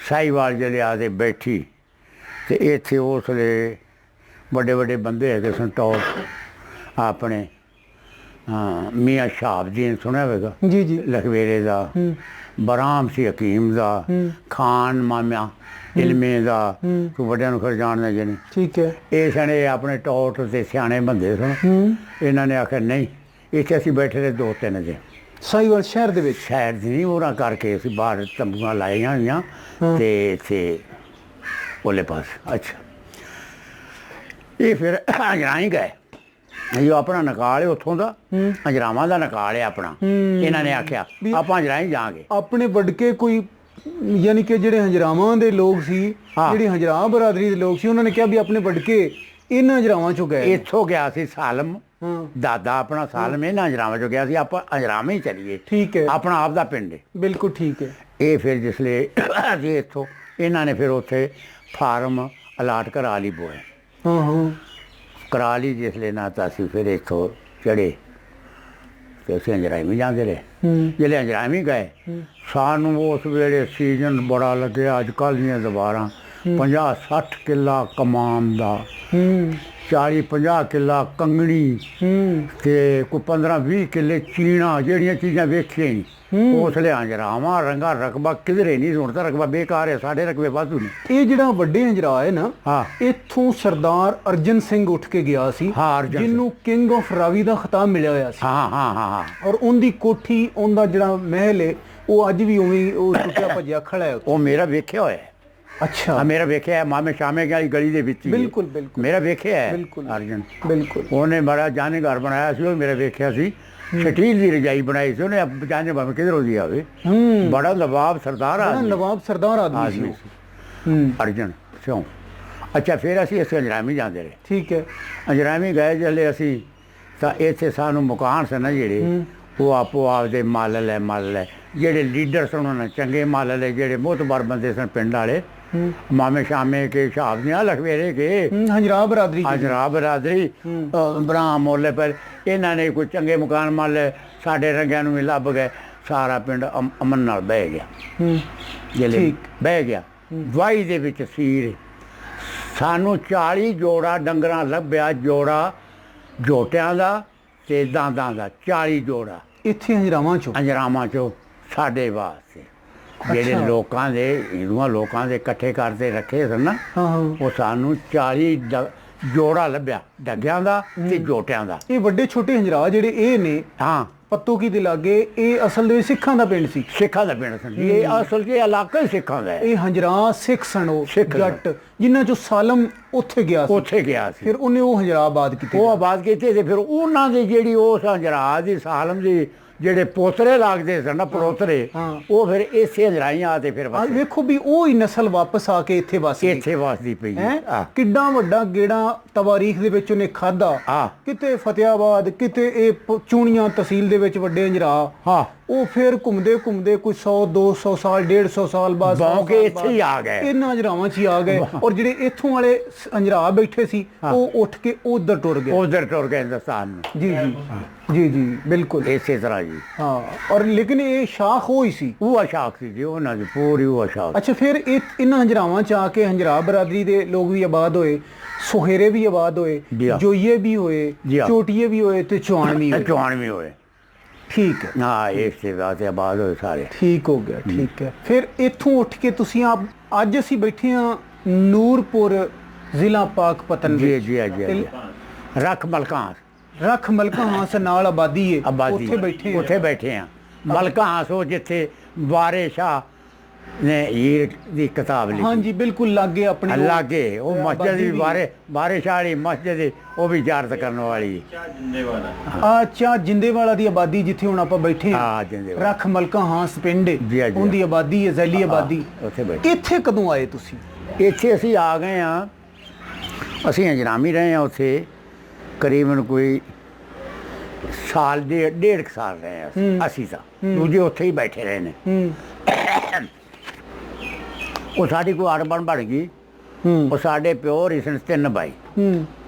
ਸਾਹੀਵਾਲ ਜਿਹੜੇ ਆ ਕੇ ਬੈਠੀ ਤੇ ਇੱਥੇ ਉਸ ਵੇਲੇ ਵੱਡੇ ਵੱਡੇ ਬੰਦੇ ਹੈਗੇ ਸਨ ਟੌਪ ਆਪਣੇ, ਮੀਆਂ ਸ਼ਹਾਬਦੀਨ ਸੁਣਿਆ ਹੋਵੇਗਾ, ਜੀ, ਲਖਵੇਰੇ ਦਾ, ਬਰਾਮ ਸੀ ਹਕੀਮ ਦਾ, ਖਾਨ ਮਾਮਾ ਇਲਮੇ ਦਾ, ਤੂੰ ਵੱਡਿਆਂ ਨੂੰ ਫਿਰ ਜਾਣਦਾ ਜੇ ਨਹੀਂ। ਠੀਕ ਹੈ। ਇਹ ਸਣੇ ਆਪਣੇ ਟੌਟ ਤੇ ਸਿਆਣੇ ਬੰਦੇ ਸਨ। ਇਹਨਾਂ ਨੇ ਆਖਿਆ ਨਹੀਂ, ਇੱਥੇ ਅਸੀਂ ਬੈਠੇ ਰਹੇ 2-3 ਦਿਨ ਸਾਹੀਵਾਲ ਸ਼ਹਿਰ ਦੇ ਵਿੱਚ। ਸ਼ਹਿਰ ਦੀ ਨਹੀਂ, ਉਹਨਾਂ ਕਰਕੇ ਅਸੀਂ ਬਾਹਰ ਤੰਬੂਆਂ ਲਾਈਆਂ ਹੋਈਆਂ ਤੇ ਇੱਥੇ ਉਹਲੇ ਪਾਸ। ਅੱਛਾ, ਇਹ ਫਿਰ ਅਜਰਾਈ ਗਏ। ਇਹ ਆਪਣਾ ਨਕਾਲ ਹੈ ਉੱਥੋਂ ਦਾ, ਅਜਰਾਵਾਂ ਦਾ ਨਕਾਲ ਹੈ ਆਪਣਾ। ਇਹਨਾਂ ਨੇ ਆਖਿਆ ਆਪਾਂ ਅਜਰਾਈ ਜਾਵਾਂਗੇ। ਆਪਣੇ ਵਡਕੇ ਕੋਈ, ਯਾਨੀ ਕਿ ਜਿਹੜੇ ਹੰਜਰਾਵਾਂ ਦੇ ਲੋਕ ਸੀ, ਜਿਹੜੀ ਹੰਜਰਾ ਬਰਾਦਰੀ ਦੇ ਲੋਕ ਸੀ, ਉਹਨਾਂ ਨੇ ਕਿਹਾ ਵੀ ਆਪਣੇ ਵਡਕੇ ਇਹਨਾਂ ਹੰਜਰਾਵਾਂ ਚੋਂ ਗਏ। ਇੱਥੋਂ ਗਿਆ ਸੀ ਸਾਲਮ, ਦਾਦਾ ਆਪਣਾ ਸਾਲਮ ਇਹਨਾਂ ਹੰਜਰਾਵਾਂ ਚੋਂ ਗਿਆ ਸੀ। ਆਪਾਂ ਹੰਜਰਾਵੇਂ ਹੀ ਚੱਲੀਏ। ਠੀਕ ਹੈ, ਆਪਣਾ ਆਪ ਦਾ ਪਿੰਡ ਹੈ। ਬਿਲਕੁਲ ਠੀਕ ਹੈ। ਇਹ ਫਿਰ ਜਿਸਲੇ ਅਸੀਂ ਇੱਥੋਂ, ਇਹਨਾਂ ਨੇ ਫਿਰ ਉੱਥੇ ਫਾਰਮ ਅਲਾਟ ਕਰਾ ਲਈ ਬੋਏ। ਕਰਾ ਲਈ ਜਿਸਲੇ ਨਾ ਤਾਂ ਅਸੀਂ ਫਿਰ ਇੱਥੋਂ ਚੜ੍ਹੇ ਤੇ ਅਸੀਂ ਅੰਜਰਾਮੀ ਜਾਂਦੇ ਰਹੇ। ਜਿਹੜੇ ਅੰਜਰਾਮੀ ਗਏ, ਸਾਨੂੰ ਉਸ ਵੇਲੇ ਸੀਜ਼ਨ ਬੜਾ ਲੱਗਿਆ। ਅੱਜ ਕੱਲ੍ਹ ਦੀਆਂ ਦੁਬਾਰਾ 50-60 ਕਿੱਲਾ ਕਮਾਮ ਦਾ, 40-50 ਕਿੱਲਾ ਕੰਗਣੀ ਤੇ ਕੋਈ 15-20 ਕਿੱਲੇ ਚੀਣਾ, ਜਿਹੜੀਆਂ ਚੀਜ਼ਾਂ ਵੇਖੀਆਂ ਨਹੀਂ ਉਸ ਵੇਲੇ। ਅੰਜਰਾਵਾਂ ਰੰਗਾ ਰਕਬਾ ਕਿਧਰੇ ਨਹੀਂ, ਹੁਣ ਤਾਂ ਰਕਬਾ ਬੇਕਾਰ ਹੈ, ਸਾਡੇ ਰਕਬੇ ਵਾਧੂ ਨੇ। ਇਹ ਜਿਹੜਾ ਵੱਡੇ ਹੰਜਰਾ ਹੈ ਨਾ, ਇੱਥੋਂ ਸਰਦਾਰ ਅਰਜਨ ਸਿੰਘ ਉੱਠ ਕੇ ਗਿਆ ਸੀ, ਜਿਹਨੂੰ ਕਿੰਗ ਆਫ ਰਾਵੀ ਦਾ ਖਿਤਾਬ ਮਿਲਿਆ ਹੋਇਆ ਸੀ। ਔਰ ਉਹਦੀ ਕੋਠੀ, ਉਹਦਾ ਜਿਹੜਾ ਮਹਿਲ ਹੈ, ਉਹ ਅੱਜ ਵੀ ਉਵੇਂ ਉਹ ਟੁੱਟਿਆ ਭੱਜਿਆ ਖੜਾ ਹੈ। ਉਹ ਮੇਰਾ ਵੇਖਿਆ ਹੋਇਆ। ਅੱਛਾ, ਮੇਰਾ ਵੇਖਿਆ ਹੈ, ਮਾਮੇ ਸ਼ਾਮੇ ਵਾਲੀ ਗਲੀ ਦੇ ਵਿੱਚ। ਬਿਲਕੁਲ ਬਿਲਕੁਲ ਮੇਰਾ ਵੇਖਿਆ ਹੈ ਅਰਜਨ। ਬਿਲਕੁਲ, ਉਹਨੇ ਬੜਾ ਜਾਨੇ ਘਰ ਬਣਾਇਆ ਸੀ, ਉਹ ਮੇਰਾ ਵੇਖਿਆ ਸੀ। ਸਟੀਲ ਦੀ ਰਜਾਈ ਬਣਾਈ ਸੀ ਉਹਨੇ, ਜਾਨੇ ਭਾਵੇਂ ਕਿਧਰੋਂ ਦੀ ਆਵੇ। ਬੜਾ ਨਵਾਬ ਸਰਦਾਰ ਆਦਮੀ, ਨਵਾਬ ਸਰਦਾਰ ਆਦਮੀ ਸੀ ਅਰਜਨ ਸਿਉਂ। ਅੱਛਾ, ਫਿਰ ਅਸੀਂ ਅੰਜਰਾਮੀ ਜਾਂਦੇ ਰਹੇ। ਠੀਕ ਹੈ। ਅੰਜਰਾਮੀ ਗਏ ਜਿਹੜੇ ਅਸੀਂ, ਤਾਂ ਇੱਥੇ ਸਾਨੂੰ ਮਕਾਨ ਸਨ ਜਿਹੜੇ, ਉਹ ਆਪੋ ਆਪਦੇ ਮੱਲ ਲੈ। ਜਿਹੜੇ ਲੀਡਰ ਸਨ ਉਹਨਾਂ ਨੇ ਚੰਗੇ ਮੱਲ ਲਏ, ਜਿਹੜੇ ਮੋਹਤਬਰ ਬੰਦੇ ਸਨ ਪਿੰਡ ਵਾਲੇ, ਮਾਮੇ ਸ਼ਾਮੇ ਕੇ, ਸ਼ਹਾਬਦੀਆਂ, ਲਖਵੇਰੇ ਕੇ, ਹੰਜਰਾ ਬਰਾਦਰੀ, ਬਰਾਮ ਮੋਲੇ ਪਰ, ਇਹਨਾਂ ਨੇ ਕੋਈ ਚੰਗੇ ਮਕਾਨ ਮੱਲ। ਸਾਡੇ ਰੰਗਿਆਂ ਨੂੰ ਵੀ ਲੱਭ ਗਏ। ਸਾਰਾ ਪਿੰਡ ਅਮਨ ਨਾਲ ਬਹਿ ਗਿਆ। ਜਿਹੜੇ ਬਹਿ ਗਿਆ, ਵਾਈ ਦੇ ਵਿੱਚ ਸੀਰ। ਸਾਨੂੰ 40 ਜੋੜਾ ਡੰਗਰਾਂ ਲੱਭਿਆ, ਜੋੜਾ ਝੋਟਿਆਂ ਦਾ ਤੇ ਦਾਂਦਾਂ ਦਾ, 40 ਜੋੜਾ ਇੱਥੇ ਹੰਜਰਾਵਾਂ ਚੋਂ ਸਾਡੇ ਵਾਸਤੇ। ਜਿਹੜੇ ਲੋਕਾਂ ਦੇ, ਹਿੰਦੂਆਂ ਲੋਕਾਂ ਦੇ ਇਕੱਠੇ ਕਰਦੇ ਰੱਖੇ ਸਨ ਨਾ, ਉਹ ਸਾਨੂੰ 40 ਜੋੜਾ ਲੱਭਿਆ, ਡੱਗਿਆਂ ਦਾ ਤੇ ਜੋਟਿਆਂ ਦਾ। ਇਹ ਵੱਡੇ ਛੋਟੇ ਹੰਜਰਾ ਜਿਹੜੇ ਇਹ ਨੇ, ਪੱਤੋਕੀ ਦੇ ਲਾਗੇ, ਇਹ ਅਸਲ ਦੇ ਸਿੱਖਾਂ ਦਾ ਪਿੰਡ ਸੀ। ਸਿੱਖਾਂ ਦਾ ਪਿੰਡ ਸੀ ਇਹ, ਅਸਲ 'ਚ ਇਲਾਕਾ ਹੀ ਸਿੱਖਾਂ ਦਾ। ਇਹ ਹੰਜਰਾ ਸਿੱਖ ਸਨ, ਉਹ ਜੱਟ, ਜਿਨ੍ਹਾਂ ਚੋਂ ਸਾਲਮ ਉੱਥੇ ਗਿਆ ਸੀ। ਫਿਰ ਉਹਨੇ ਉਹ ਹੰਜਰਾ ਆਬਾਦ ਕੀਤੇ। ਤੇ ਫਿਰ ਉਹਨਾਂ ਦੀ ਜਿਹੜੀ ਉਸ ਹੰਜਰਾ ਦੀ, ਸਾਲਮ ਦੀ ਜਿਹੜੇ ਪੋਤਰੇ ਲੱਗਦੇ ਸਨ ਨਾ, ਪਰੋਤਰੇ, ਉਹ ਫਿਰ ਇਸੇ ਹੰਜਰਾਈਆਂ ਤੇ ਫਿਰ ਵੇਖੋ ਵੀ ਉਹ ਹੀ ਨਸਲ ਵਾਪਸ ਆ ਕੇ ਇੱਥੇ ਵਸਦੀ ਪਈ ਹੈ। ਕਿੱਡਾ ਵੱਡਾ ਗੇੜਾ ਤਵਾਰੀਖ ਦੇ ਵਿੱਚ ਉਹਨੇ ਖਾਧਾ। ਕਿਤੇ ਫਤਿਆਬਾਦ, ਕਿਤੇ ਇਹ ਚੂਣੀਆਂ ਤਹਿਸੀਲ ਦੇ ਵਿੱਚ ਵੱਡੇ ਹੰਜਰਾ, ਉਹ ਫਿਰ ਘੁੰਮਦੇ ਘੁੰਮਦੇ ਕੋਈ 100 200 ਸਾਲ 150 ਸਾਲ ਬਾਅਦ ਬੌਂ ਕੇ ਇੱਥੇ ਹੀ ਆ ਗਏ ਇਹਨਾਂ ਹੰਜਰਾਵਾਂ 'ਚ ਹੀ ਆ ਗਏ ਔਰ ਜਿਹੜੇ ਇੱਥੋਂ ਵਾਲੇ ਹੰਜਰਾ ਬੈਠੇ ਸੀ ਉਹ ਉੱਠ ਕੇ ਉਧਰ ਟੁਰ ਗਏ ਉਧਰ ਟੁਰ ਗਏ ਹਿੰਦੁਸਤਾਨ ਨੂੰ ਜੀ ਜੀ ਜੀ ਬਿਲਕੁਲ ਇਸੇ ਤਰ੍ਹਾਂ ਜੀ ਹਾਂ ਔਰ ਲੇਕਿਨ ਇਹ ਸ਼ਾਖ ਹੋਈ ਸੀ ਉਹ ਸ਼ਾਖ ਸੀ ਜੀ ਉਹਨਾਂ ਦੀ ਪੂਰੀ ਉਹ ਸ਼ਾਖ ਅੱਛਾ ਫਿਰ ਇਹਨਾਂ ਹੰਜਰਾਵਾਂ 'ਚ ਆ ਕੇ ਹੰਜਰਾ ਬਰਾਦਰੀ ਦੇ ਲੋਕ ਵੀ ਆਬਾਦ ਹੋਏ ਸੋਹੇਰੇ ਵੀ ਆਬਾਦ ਹੋਏ ਜੋਈਏ ਵੀ ਹੋਏ ਚੋਟੀਏ ਵੀ ਹੋਏ ਤੇ ਚੌਹਾਨ ਵੀ ਹੋਏ ਚੌਹਾਨ ਵੀ ਹੋਏ ਠੀਕ ਹੈ ਹਾਂ ਇਸੇ ਵਾਸਤੇ ਆਬਾਦ ਹੋਏ ਸਾਰੇ ਠੀਕ ਹੋ ਗਿਆ ਠੀਕ ਹੈ ਫਿਰ ਇੱਥੋਂ ਉੱਠ ਕੇ ਤੁਸੀਂ ਅੱਜ ਅਸੀਂ ਬੈਠੇ ਹਾਂ ਨੂਰਪੁਰ ਜ਼ਿਲ੍ਹਾ ਪਾਕਪਤਨ ਜੀ ਜੀ ਜੀ ਰੱਖ ਮਲਕਾਂ ਹਾਸ ਨਾਲ ਆਬਾਦੀ ਹੈ ਉੱਥੇ ਬੈਠੇ ਆ ਮਲਕਾਂ ਹਾਸ ਉਹ ਜਿੱਥੇ ਵਾਰੇ ਸ਼ਾਹ ਨੇ ਹੀਰ ਦੀ ਕਿਤਾਬ ਲਿਖੀ ਹਾਂਜੀ ਬਿਲਕੁਲ ਲਾਗੇ ਆਪਣੇ ਲਾਗੇ ਉਹ ਮਸਜਿਦ ਵੀ ਵਾਰੇ ਸ਼ਾਹ ਵਾਲੀ ਮਸਜਿਦ ਉਹ ਵੀ ਜ਼ਿਆਰਤ ਕਰਨ ਵਾਲੀ ਅੱਛਾ ਜਿੰਦੇਵਾਲਾ ਦੀ ਆਬਾਦੀ ਜਿੱਥੇ ਹੁਣ ਆਪਾਂ ਬੈਠੇ ਹਾਂ ਰੱਖ ਮਲਕਾਂ ਹਾਸ ਪਿੰਡ ਉਹਦੀ ਆਬਾਦੀ ਹੈ ਜ਼ੈਲੀ ਆਬਾਦੀ ਉੱਥੇ ਬੈਠੇ ਇੱਥੇ ਕਦੋਂ ਆਏ ਤੁਸੀਂ ਇੱਥੇ ਅਸੀਂ ਆ ਗਏ ਆ ਅਸੀਂ ਹੰਜਰਾਮੀ ਰਹੇ ਆ ਉੱਥੇ ਕਰੀਬਨ ਕੋਈ ਸਾਲ ਡੇਢ ਸਾਲ ਰਹੇ ਆ ਅਸੀਂ ਤਾਂ ਦੂਜੇ ਉੱਥੇ ਹੀ ਬੈਠੇ ਰਹੇ ਨੇ ਉਹ ਸਾਡੀ ਕੋਈ ਆੜਬਣ ਬਣ ਗਈ ਉਹ ਸਾਡੇ ਪਿਓ ਰਿਸਨ 3 ਭਾਈ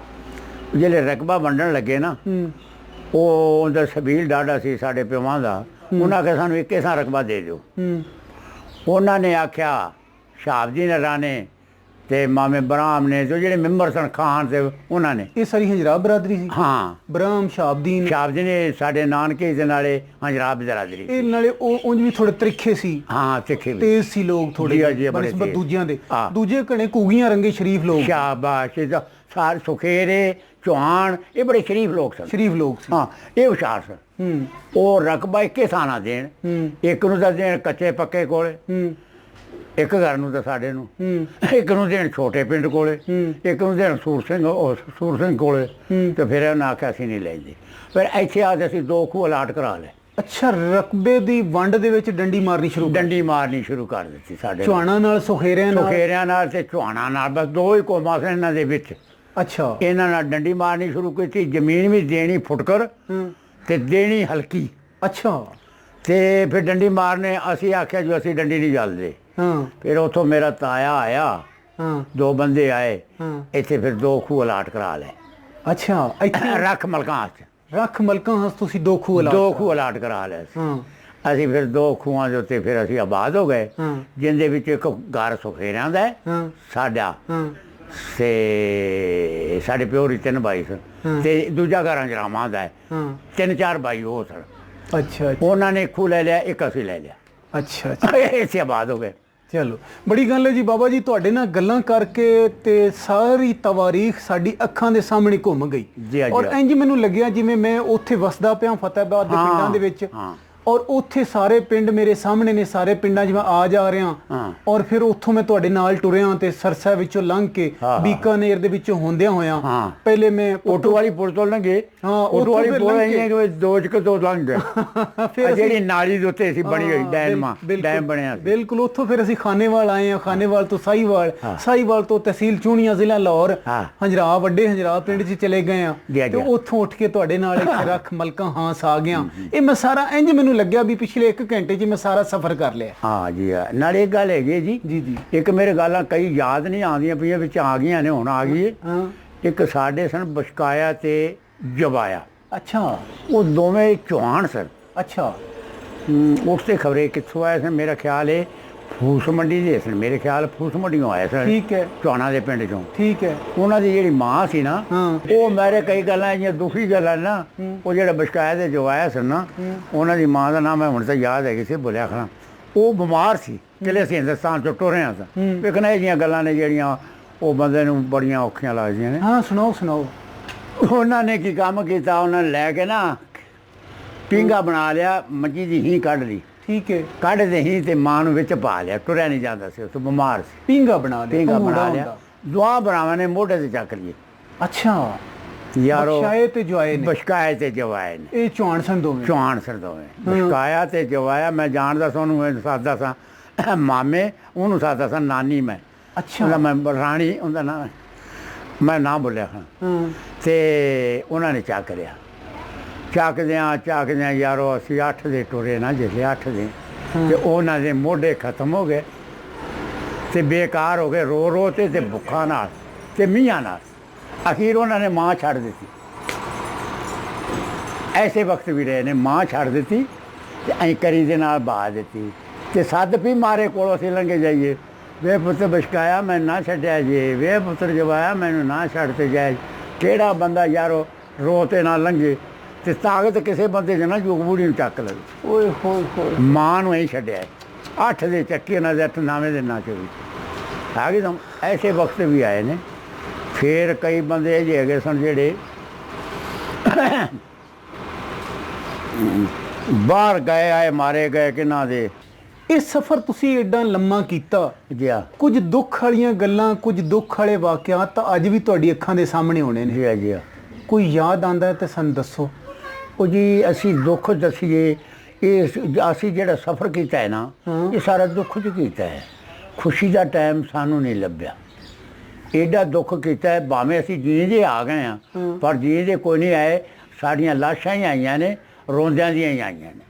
ਜਿਹੜੇ ਰਕਬਾ ਵੰਡਣ ਲੱਗੇ ਨਾ ਉਹ ਉਹਦਾ ਸਬੀਲ ਡਾਡਾ ਸੀ ਸਾਡੇ ਪਿਓਾਂ ਦਾ ਉਹਨਾਂ ਕੇ ਸਾਨੂੰ ਇੱਕੇ ਸਾਂ ਰਕਬਾ ਦੇ ਦਿਓ ਉਹਨਾਂ ਨੇ ਆਖਿਆ ਸ਼ਾਹਬ ਜੀ ਨੇ ਰਾਣੇ ਤੇ ਮਾਮੇ ਬਰਾਮ ਨੇ ਜੋ ਜਿਹੜੇ ਮੈਂਬਰ ਸਨ ਖਾਨ ਤੇ ਉਹਨਾਂ ਨੇ ਇਹ ਸਾਰੀ ਹੰਜਰਾ ਬਰਾਦਰੀ ਸੀ ਹਾਂ ਬਰਾਮ ਸ਼ਾਹਬ ਜੀ ਨੇ ਸਾਡੇ ਨਾਨਕੇ ਦੇ ਨਾਲੇ ਹੰਜਰਾ ਬਰਾਦਰੀ ਇਹ ਨਾਲੇ ਉਹ ਉਂਝ ਵੀ ਥੋੜੇ ਤਰੀਖੇ ਸੀ ਹਾਂ ਤਿੱਖੇ ਤੇਜ਼ ਸੀ ਲੋਕ ਥੋੜੇ ਬਨਸਬਤ ਦੂਜਿਆਂ ਦੇ ਦੂਜੇ ਘਣੇ ਕੂਗੀਆਂ ਰੰਗੇ ਸ਼ਰੀਫ ਲੋਕ ਸ਼ਾਬਾਸ਼ ਸਾਰੇ ਸੁਖੇਰੇ ਚੌਹਾਨ ਇਹ ਬੜੇ ਸ਼ਰੀਫ ਲੋਕ ਸੀ ਹਾਂ ਇਹ ਹੁਸ਼ਿਆਰ ਸਨ ਉਹ ਰਕਬਾ ਇੱਕੇ ਥਾਂ ਦੇਣ ਇੱਕ ਨੂੰ ਤਾਂ ਦੇਣ ਕੱਚੇ ਪੱਕੇ ਕੋਲੇ ਇੱਕ ਘਰ ਨੂੰ ਤਾਂ ਸਾਡੇ ਨੂੰ ਇੱਕ ਨੂੰ ਦੇਣ ਛੋਟੇ ਪਿੰਡ ਕੋਲੇ ਇੱਕ ਨੂੰ ਦੇਣ ਸੂਰ ਸਿੰਘ ਕੋਲੇ ਤੇ ਫਿਰ ਉਹਨਾਂ ਆਖਿਆ ਅਸੀਂ ਨਹੀਂ ਲੈਂਦੇ ਫਿਰ ਇੱਥੇ ਆ ਕੇ ਅਸੀਂ 2 ਖੂਹ ਅਲਾਟ ਕਰਾ ਲਏ ਅੱਛਾ ਰਕਬੇ ਦੀ ਵੰਡ ਦੇ ਵਿੱਚ ਡੰਡੀ ਮਾਰਨੀ ਸ਼ੁਰੂ ਕਰ ਦਿੱਤੀ ਸਾਡੇ ਚੌਹਾਨਾਂ ਨਾਲ ਸੁਖੇਰਿਆਂ ਨਾਲ ਤੇ ਚੌਹਾਨਾਂ ਨਾਲ ਬਸ 2 ਹੀ ਕੌਮਾਂ ਸਨ ਇਹਨਾਂ ਦੇ ਵਿੱਚ ਅੱਛਾ ਇਹਨਾਂ ਨਾਲ ਡੰਡੀ ਮਾਰਨੀ ਸ਼ੁਰੂ ਕੀਤੀ ਜ਼ਮੀਨ ਵੀ ਦੇਣੀ ਫੁਟਕਰ ਤੇ ਦੇਣੀ ਹਲਕੀ ਅੱਛਾ ਤੇ ਫਿਰ ਡੰਡੀ ਮਾਰਨੇ ਅਸੀਂ ਆਖਿਆ ਜੋ ਅਸੀਂ ਡੰਡੀ ਨਹੀਂ ਜਲਦੇ ਫਿਰ ਉੱਥੋਂ ਮੇਰਾ ਤਾਇਆ ਆਇਆ 2 ਬੰਦੇ ਆਏ ਇੱਥੇ ਫਿਰ 2 ਖੂਹ ਅਲਾਟ ਕਰਾ ਲਏ ਅੱਛਾ ਇੱਥੇ ਰੱਖ ਮਲਕਾਂ ਹੱਸ ਤੁਸੀਂ 2 ਖੂਹ ਅਲਾਟ ਕਰਾ ਲਏ ਅਸੀਂ ਫਿਰ 2 ਖੂਹਾਂ ਦੇ ਉੱਤੇ ਫਿਰ ਅਸੀਂ ਆਬਾਦ ਹੋ ਗਏ ਜਿੰਦੇ ਵਿੱਚ ਇੱਕ ਘਰ ਸੁਖੇਰਿਆਂ ਦਾ ਸਾਡਾ ਤੇ ਸਾਡੇ ਪਿਓ ਦੀ 3 ਭਾਈ ਸਨ ਤੇ ਦੂਜਾ ਘਰ ਹੰਜਰਾਵਾਂ ਦਾ 3-4 ਭਾਈ ਉਹ ਸਨ ਅੱਛਾ ਉਹਨਾਂ ਨੇ ਖੂਹ ਲੈ ਲਿਆ ਇੱਕ ਅਸੀਂ ਲੈ ਲਿਆ ਅੱਛਾ ਇੱਥੇ ਆਬਾਦ ਹੋ ਗਏ ਚਲੋ ਬੜੀ ਗੱਲ ਹੈ ਜੀ ਬਾਬਾ ਜੀ ਤੁਹਾਡੇ ਨਾਲ ਗੱਲਾਂ ਕਰਕੇ ਤੇ ਸਾਰੀ ਤਵਾਰੀਖ ਸਾਡੀ ਅੱਖਾਂ ਦੇ ਸਾਹਮਣੇ ਘੁੰਮ ਗਈ ਔਰ ਇੰਜ ਮੈਨੂੰ ਲੱਗਿਆ ਜਿਵੇਂ ਮੈਂ ਉੱਥੇ ਵਸਦਾ ਪਿਆ ਫਤਿਹਾਬਾਦ ਦੇ ਪਿੰਡਾਂ ਦੇ ਵਿੱਚ ਔਰ ਉੱਥੇ ਸਾਰੇ ਪਿੰਡ ਮੇਰੇ ਸਾਹਮਣੇ ਨੇ ਸਾਰੇ ਪਿੰਡਾਂ 'ਚ ਮੈਂ ਆ ਜਾ ਰਿਹਾ ਔਰ ਫਿਰ ਉੱਥੋਂ ਮੈਂ ਤੁਹਾਡੇ ਨਾਲ ਟੁਰਿਆ ਤੇ ਸਰਸਾ ਵਿੱਚੋਂ ਲੰਘ ਕੇ ਬੀਕਾਨੇਰ ਦੇ ਵਿੱਚੋਂ ਹੁੰਦਿਆਂ ਹੋਇਆਂ ਪਹਿਲੇ ਮੈਂ ਓਟੋ ਵਾਲੀ ਪੁਲ ਤੋਂ ਲੰਘੇ ਓਟੋ ਵਾਲੀ ਪੁਲ ਆਈਆਂ ਕਿ 2 ਲੰਘ ਗਏ ਫਿਰ ਜਿਹੜੀ ਨਾਲੀ ਦੇ ਉੱਤੇ ਸੀ ਬਣੀ ਹੋਈ ਡੈਮ ਬਣਿਆ ਬਿਲਕੁਲ ਉੱਥੋਂ ਫਿਰ ਅਸੀਂ ਖਾਨੇਵਾਲ ਆਏ ਹਾਂ ਖਾਨੇਵਾਲ ਤੋਂ ਸਾਹੀਵਾਲ ਤੋਂ ਤਹਿਸੀਲ ਚੂਣੀਆਂ ਜ਼ਿਲ੍ਹਾ ਲਾਹੌਰ ਹੰਜਰਾ ਵੱਡੇ ਹੰਜਰਾ ਪਿੰਡ 'ਚ ਚਲੇ ਗਏ ਆ ਤੇ ਉੱਥੋਂ ਉੱਠ ਕੇ ਤੁਹਾਡੇ ਨਾਲ ਇੱਥੇ ਰੱਖ ਮਲਕਾਂ ਹਾਸ ਆ ਗਿਆ ਇਹ ਮੈਂ ਸਾਰਾ ਇੰਜ ਮੈਨੂੰ ਲੱਗਿਆ ਵੀ ਪਿਛਲੇ 1 ਘੰਟੇ 'ਚ ਮੈਂ ਸਾਰਾ ਸਫ਼ਰ ਕਰ ਲਿਆ ਹਾਂ ਜੀ ਨਾਲੇ ਇੱਕ ਗੱਲ ਹੈਗੀ ਜੀ ਇੱਕ ਮੇਰੇ ਗੱਲਾਂ ਕਈ ਯਾਦ ਨਹੀਂ ਆਉਂਦੀਆਂ ਪਈਆਂ ਵਿੱਚ ਆ ਗਈਆਂ ਨੇ ਹੁਣ ਆ ਗਈ ਇੱਕ ਸਾਡੇ ਸਨ ਬਸ਼ਕਾਇਆ ਤੇ ਜਵਾਇਆ ਅੱਛਾ ਉਹ ਦੋਵੇਂ ਚੌਹਾਨ ਸਨ ਅੱਛਾ ਉਸ ਤੇ ਖਬਰੇ ਕਿੱਥੋਂ ਆਏ ਸਨ ਮੇਰਾ ਖਿਆਲ ਹੈ ਫੂਸ ਮੰਡੀ ਦੇ ਸਨ ਮੇਰੇ ਖਿਆਲ ਫੂਸ ਮੰਡੀੋਂ ਆਏ ਸਨ ਠੀਕ ਹੈ ਚੌਹਾਨਾਂ ਦੇ ਪਿੰਡ ਚੋਂ ਠੀਕ ਹੈ ਉਹਨਾਂ ਦੀ ਜਿਹੜੀ ਮਾਂ ਸੀ ਨਾ ਉਹ ਮੇਰੇ ਕਈ ਗੱਲਾਂ ਇੰਨੀਆਂ ਦੁਖੀ ਗੱਲਾਂ ਨਾ ਉਹ ਜਿਹੜਾ ਬਸ਼ਕਾਇਆ ਤੇ ਜਵਾਇਆ ਸਨ ਨਾ ਉਹਨਾਂ ਦੀ ਮਾਂ ਦਾ ਨਾਮ ਮੈਂ ਹੁਣ ਤਾਂ ਯਾਦ ਹੈਗੀ ਸੀ ਬੋਲਿਆ ਖਣਾ ਉਹ ਬਿਮਾਰ ਸੀ ਜਿਹੜੇ ਅਸੀਂ ਹਿੰਦੁਸਤਾਨ ਚੋਂ ਟੁਰੇ ਹਾਂ ਸਾਂ ਵੇਖਣਾ ਇਹ ਜਿਹੀਆਂ ਗੱਲਾਂ ਨੇ ਜਿਹੜੀਆਂ ਉਹ ਬੰਦੇ ਨੂੰ ਬੜੀਆਂ ਔਖੀਆਂ ਲੱਗਦੀਆਂ ਨੇ ਹਾਂ ਸੁਣਾਓ ਉਹਨਾਂ ਨੇ ਕੀ ਕੰਮ ਕੀਤਾ ਉਹਨਾਂ ਨੇ ਲੈ ਕੇ ਨਾ ਪੀਂਘਾ ਬਣਾ ਲਿਆ ਮੱਝੀ ਦੀ ਹੀ ਕੱਢ ਲਈ ਠੀਕ ਹੈ ਕੱਢਦੇ ਹੀ ਤੇ ਮਾਂ ਨੂੰ ਵਿੱਚ ਪਾ ਲਿਆ ਟੁਰਿਆ ਨਹੀਂ ਜਾਂਦਾ ਸੀ ਉਹ ਬਿਮਾਰ ਸੀ ਪੀਂਘਾ ਬਣਾ ਲਿਆ ਦੁਆ ਬਰਾਵਾਂ ਨੇ ਮੋਢੇ ਤੇ ਚੱਕ ਲਈਏ ਅੱਛਾ ਯਾਰੋ ਬਸ਼ਕਾਇਆ ਤੇ ਜਵਾਏ ਨੇ ਇਹ ਚੌਹਾਨ ਸਨ ਦੋਵੇਂ ਬਸ਼ਕਾਇਆ ਤੇ ਜਵਾਇਆ ਮੈਂ ਜਾਣਦਾ ਸਾਂ ਉਹਨੂੰ ਸਾਦਾ ਸਾਂ ਮਾਮੇ ਉਹਨੂੰ ਸਾਦਾ ਸਾਂ ਨਾਨੀ ਮੈਂ ਅੱਛਾ ਮੈਂ ਰਾਣੀ ਉਹਦਾ ਨਾਂ ਮੈਂ ਨਾ ਬੋਲਿਆ ਹਾਂ ਤੇ ਉਹਨਾਂ ਨੇ ਚੱਕ ਚੱਕਦਿਆਂ ਯਾਰੋ ਅਸੀਂ 8 ਦੇ ਟੁਰੇ ਨਾ ਜਿਸਲੇ 8 ਦੇ ਤੇ ਉਹਨਾਂ ਦੇ ਮੋਢੇ ਖਤਮ ਹੋ ਗਏ ਤੇ ਬੇਕਾਰ ਹੋ ਗਏ ਰੋ ਤੇ ਭੁੱਖਾਂ ਨਾਲ ਤੇ ਮੀਂਹਾਂ ਨਾਲ ਅਖੀਰ ਉਹਨਾਂ ਨੇ ਮਾਂ ਛੱਡ ਦਿੱਤੀ। ਐਸੇ ਵਕਤ ਵੀ ਰਹੇ ਨੇ ਮਾਂ ਛੱਡ ਦਿੱਤੀ ਤੇ ਅਸੀਂ ਕਰੀ ਦੇ ਨਾਲ ਬਹਾ ਦਿੱਤੀ ਤੇ ਸੱਦ ਵੀ ਮਾਰੇ ਕੋਲੋਂ ਅਸੀਂ ਲੰਘੇ ਜਾਈਏ ਵੇ ਪੁੱਤਰ ਬਸ਼ਕਾਇਆ ਮੈਨੂੰ ਨਾ ਛੱਡਿਆ ਜੇ ਵੇ ਪੁੱਤਰ ਜਵਾਇਆ ਮੈਨੂੰ ਨਾ ਛੱਡ ਤੇ ਜਾਏ। ਕਿਹੜਾ ਬੰਦਾ ਯਾਰੋ ਰੋ ਤੇ ਨਾ ਲੰਘੇ ਤੇ ਤਾਕਤ ਕਿਸੇ ਬੰਦੇ 'ਚ ਨਾ ਜੋਗ ਬੂੜੀ ਨੂੰ ਚੱਕ ਲਵੇ। ਓਏ ਹੋਏ ਹੋਏ ਮਾਂ ਨੂੰ ਅਸੀਂ ਛੱਡਿਆ 8 ਦੇ ਚੱਕੇ ਨਾਲ 8 9ਵੇਂ ਦਿਨਾਂ 'ਚ ਵੀ ਆ ਗਏ ਤਾਂ ਐਸੇ ਵਕਤ ਵੀ ਆਏ ਨੇ। ਫਿਰ ਕਈ ਬੰਦੇ ਅਜੇ ਹੈਗੇ ਸਨ ਜਿਹੜੇ ਬਾਹਰ ਗਏ ਆਏ ਮਾਰੇ ਗਏ ਕਿਹਨਾਂ ਦੇ। ਇਹ ਸਫ਼ਰ ਤੁਸੀਂ ਐਡਾ ਲੰਮਾ ਕੀਤਾ ਜੀ ਕੁਝ ਦੁੱਖ ਵਾਲੀਆਂ ਗੱਲਾਂ ਕੁਝ ਦੁੱਖ ਵਾਲੇ ਵਾਕਿਆਤ ਤਾਂ ਅੱਜ ਵੀ ਤੁਹਾਡੀ ਅੱਖਾਂ ਦੇ ਸਾਹਮਣੇ ਹੋਣੇ ਨੇ। ਜੀ ਕੋਈ ਯਾਦ ਆਉਂਦਾ ਤਾਂ ਸਾਨੂੰ ਦੱਸੋ। ਉਹ ਜੀ ਅਸੀਂ ਦੁੱਖ ਦੱਸੀਏ ਇਹ ਅਸੀਂ ਜਿਹੜਾ ਸਫ਼ਰ ਕੀਤਾ ਹੈ ਨਾ ਇਹ ਸਾਰਾ ਦੁੱਖ 'ਚ ਕੀਤਾ ਹੈ। ਖੁਸ਼ੀ ਦਾ ਟਾਈਮ ਸਾਨੂੰ ਨਹੀਂ ਲੱਭਿਆ। ਐਡਾ ਦੁੱਖ ਕੀਤਾ ਹੈ ਭਾਵੇਂ ਅਸੀਂ ਜੀਂਦੇ ਆ ਗਏ ਹਾਂ ਪਰ ਜੀਂਦੇ ਕੋਈ ਨਹੀਂ ਆਏ। ਸਾਡੀਆਂ ਲਾਸ਼ਾਂ ਹੀ ਆਈਆਂ ਨੇ ਰੋਂਦਿਆਂ ਦੀਆਂ ਹੀ ਆਈਆਂ ਨੇ।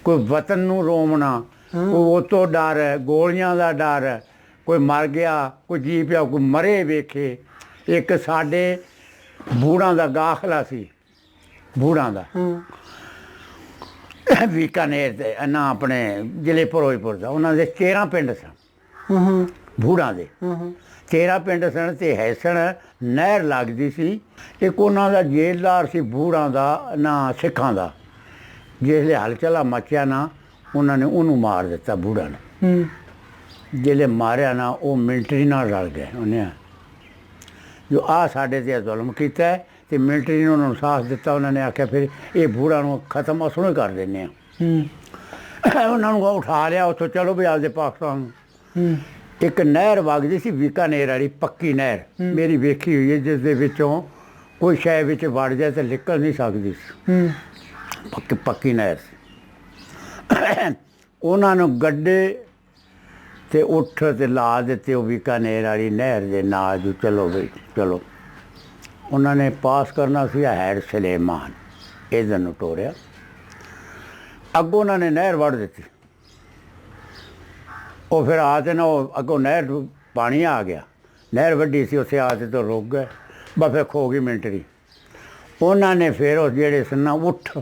ਕੋਈ ਵਤਨ ਨੂੰ ਰੋਵਣਾ ਕੋਈ ਉਹ ਤੋਂ ਡਰ ਗੋਲੀਆਂ ਦਾ ਡਰ ਕੋਈ ਮਰ ਗਿਆ ਕੋਈ ਜੀ ਪਿਆ ਕੋਈ ਮਰੇ ਵੇਖੇ। ਇੱਕ ਸਾਡੇ ਬੂੜਾਂ ਦਾ ਗਾਖਲਾ ਸੀ ਬੂੜਾਂ ਦਾ ਬੀਕਾਨੇਰ ਦੇ ਨਾ ਆਪਣੇ ਜ਼ਿਲ੍ਹੇ ਫਿਰੋਜ਼ਪੁਰ ਦਾ ਉਹਨਾਂ ਦੇ 13 ਪਿੰਡ ਸਨ ਬੂੜਾਂ ਦੇ 13 ਪਿੰਡ ਸਨ ਤੇ ਹੈਸਣ ਨਹਿਰ ਲੱਗਦੀ ਸੀ। ਇੱਕ ਉਹਨਾਂ ਦਾ ਜੇਲਦਾਰ ਸੀ ਬੂੜਾਂ ਦਾ ਨਾ ਸਿੱਖਾਂ ਦਾ ਜਿਸਲੇ ਹਲਚਲਾ ਮਚਿਆ ਨਾ ਉਹਨਾਂ ਨੇ ਉਹਨੂੰ ਮਾਰ ਦਿੱਤਾ ਬੂੜਾਂ ਨੇ। ਜਿਹੜੇ ਮਾਰਿਆ ਨਾ ਉਹ ਮਿਲਟਰੀ ਨਾਲ ਰਲ ਗਏ। ਉਹਨੇ ਜੋ ਆ ਸਾਡੇ 'ਤੇ ਜ਼ੁਲਮ ਕੀਤਾ ਹੈ ਤੇ ਮਿਲਟਰੀ ਨੇ ਉਹਨਾਂ ਨੂੰ ਸਾਥ ਦਿੱਤਾ। ਉਹਨਾਂ ਨੇ ਆਖਿਆ ਫਿਰ ਇਹ ਬੂੜਾਂ ਨੂੰ ਖਤਮ ਅਸਲੋਂ ਹੀ ਕਰ ਦਿੰਦੇ ਹਾਂ। ਉਹਨਾਂ ਨੂੰ ਉਠਾ ਲਿਆ ਉੱਥੋਂ ਚਲੋ ਵੀ ਆਪਦੇ ਪਾਕਿਸਤਾਨ ਨੂੰ। ਇੱਕ ਨਹਿਰ ਵਗਦੀ ਸੀ ਬੀਕਾਨੇਰ ਵਾਲੀ ਪੱਕੀ ਨਹਿਰ ਮੇਰੀ ਵੇਖੀ ਹੋਈ ਹੈ ਜਿਸ ਦੇ ਵਿੱਚੋਂ ਕੋਈ ਸ਼ੈ ਵਿੱਚ ਵੜ ਜਾਏ ਤਾਂ ਨਿਕਲ ਨਹੀਂ ਸਕਦੀ ਸੀ। ਪੱਕੀ ਨਹਿਰ ਸੀ। ਉਹਨਾਂ ਨੂੰ ਗੱਡੇ ਤੇ ਉੱਠ ਤੇ ਲਾ ਦਿੱਤੇ ਉਹ ਬੀਕਾਨੇਰ ਵਾਲੀ ਨਹਿਰ ਦੇ ਨਾਲ ਜੋ ਚਲੋ ਬਈ ਚਲੋ। ਉਹਨਾਂ ਨੇ ਪਾਸ ਕਰਨਾ ਸੀ ਹੈਡ ਸਲੇਮਾਨ ਇੱਧਰ ਨੂੰ ਟੋਰਿਆ ਅੱਗੋਂ ਉਹਨਾਂ ਨੇ ਨਹਿਰ ਵੜ ਦਿੱਤੀ। ਉਹ ਫਿਰ ਆ ਤੇ ਨਾ ਉਹ ਅੱਗੋਂ ਨਹਿਰ ਪਾਣੀ ਆ ਗਿਆ ਨਹਿਰ ਵੱਡੀ ਸੀ ਉੱਥੇ ਆ ਕੇ ਤੋਂ ਰੁਕ ਗਏ ਬਸ ਫਿਰ ਖੋ ਗਈ ਮਿਲਟਰੀ। ਉਹਨਾਂ ਨੇ ਫਿਰ ਉਹ ਜਿਹੜੇ ਸਨ ਨਾ ਉੱਠ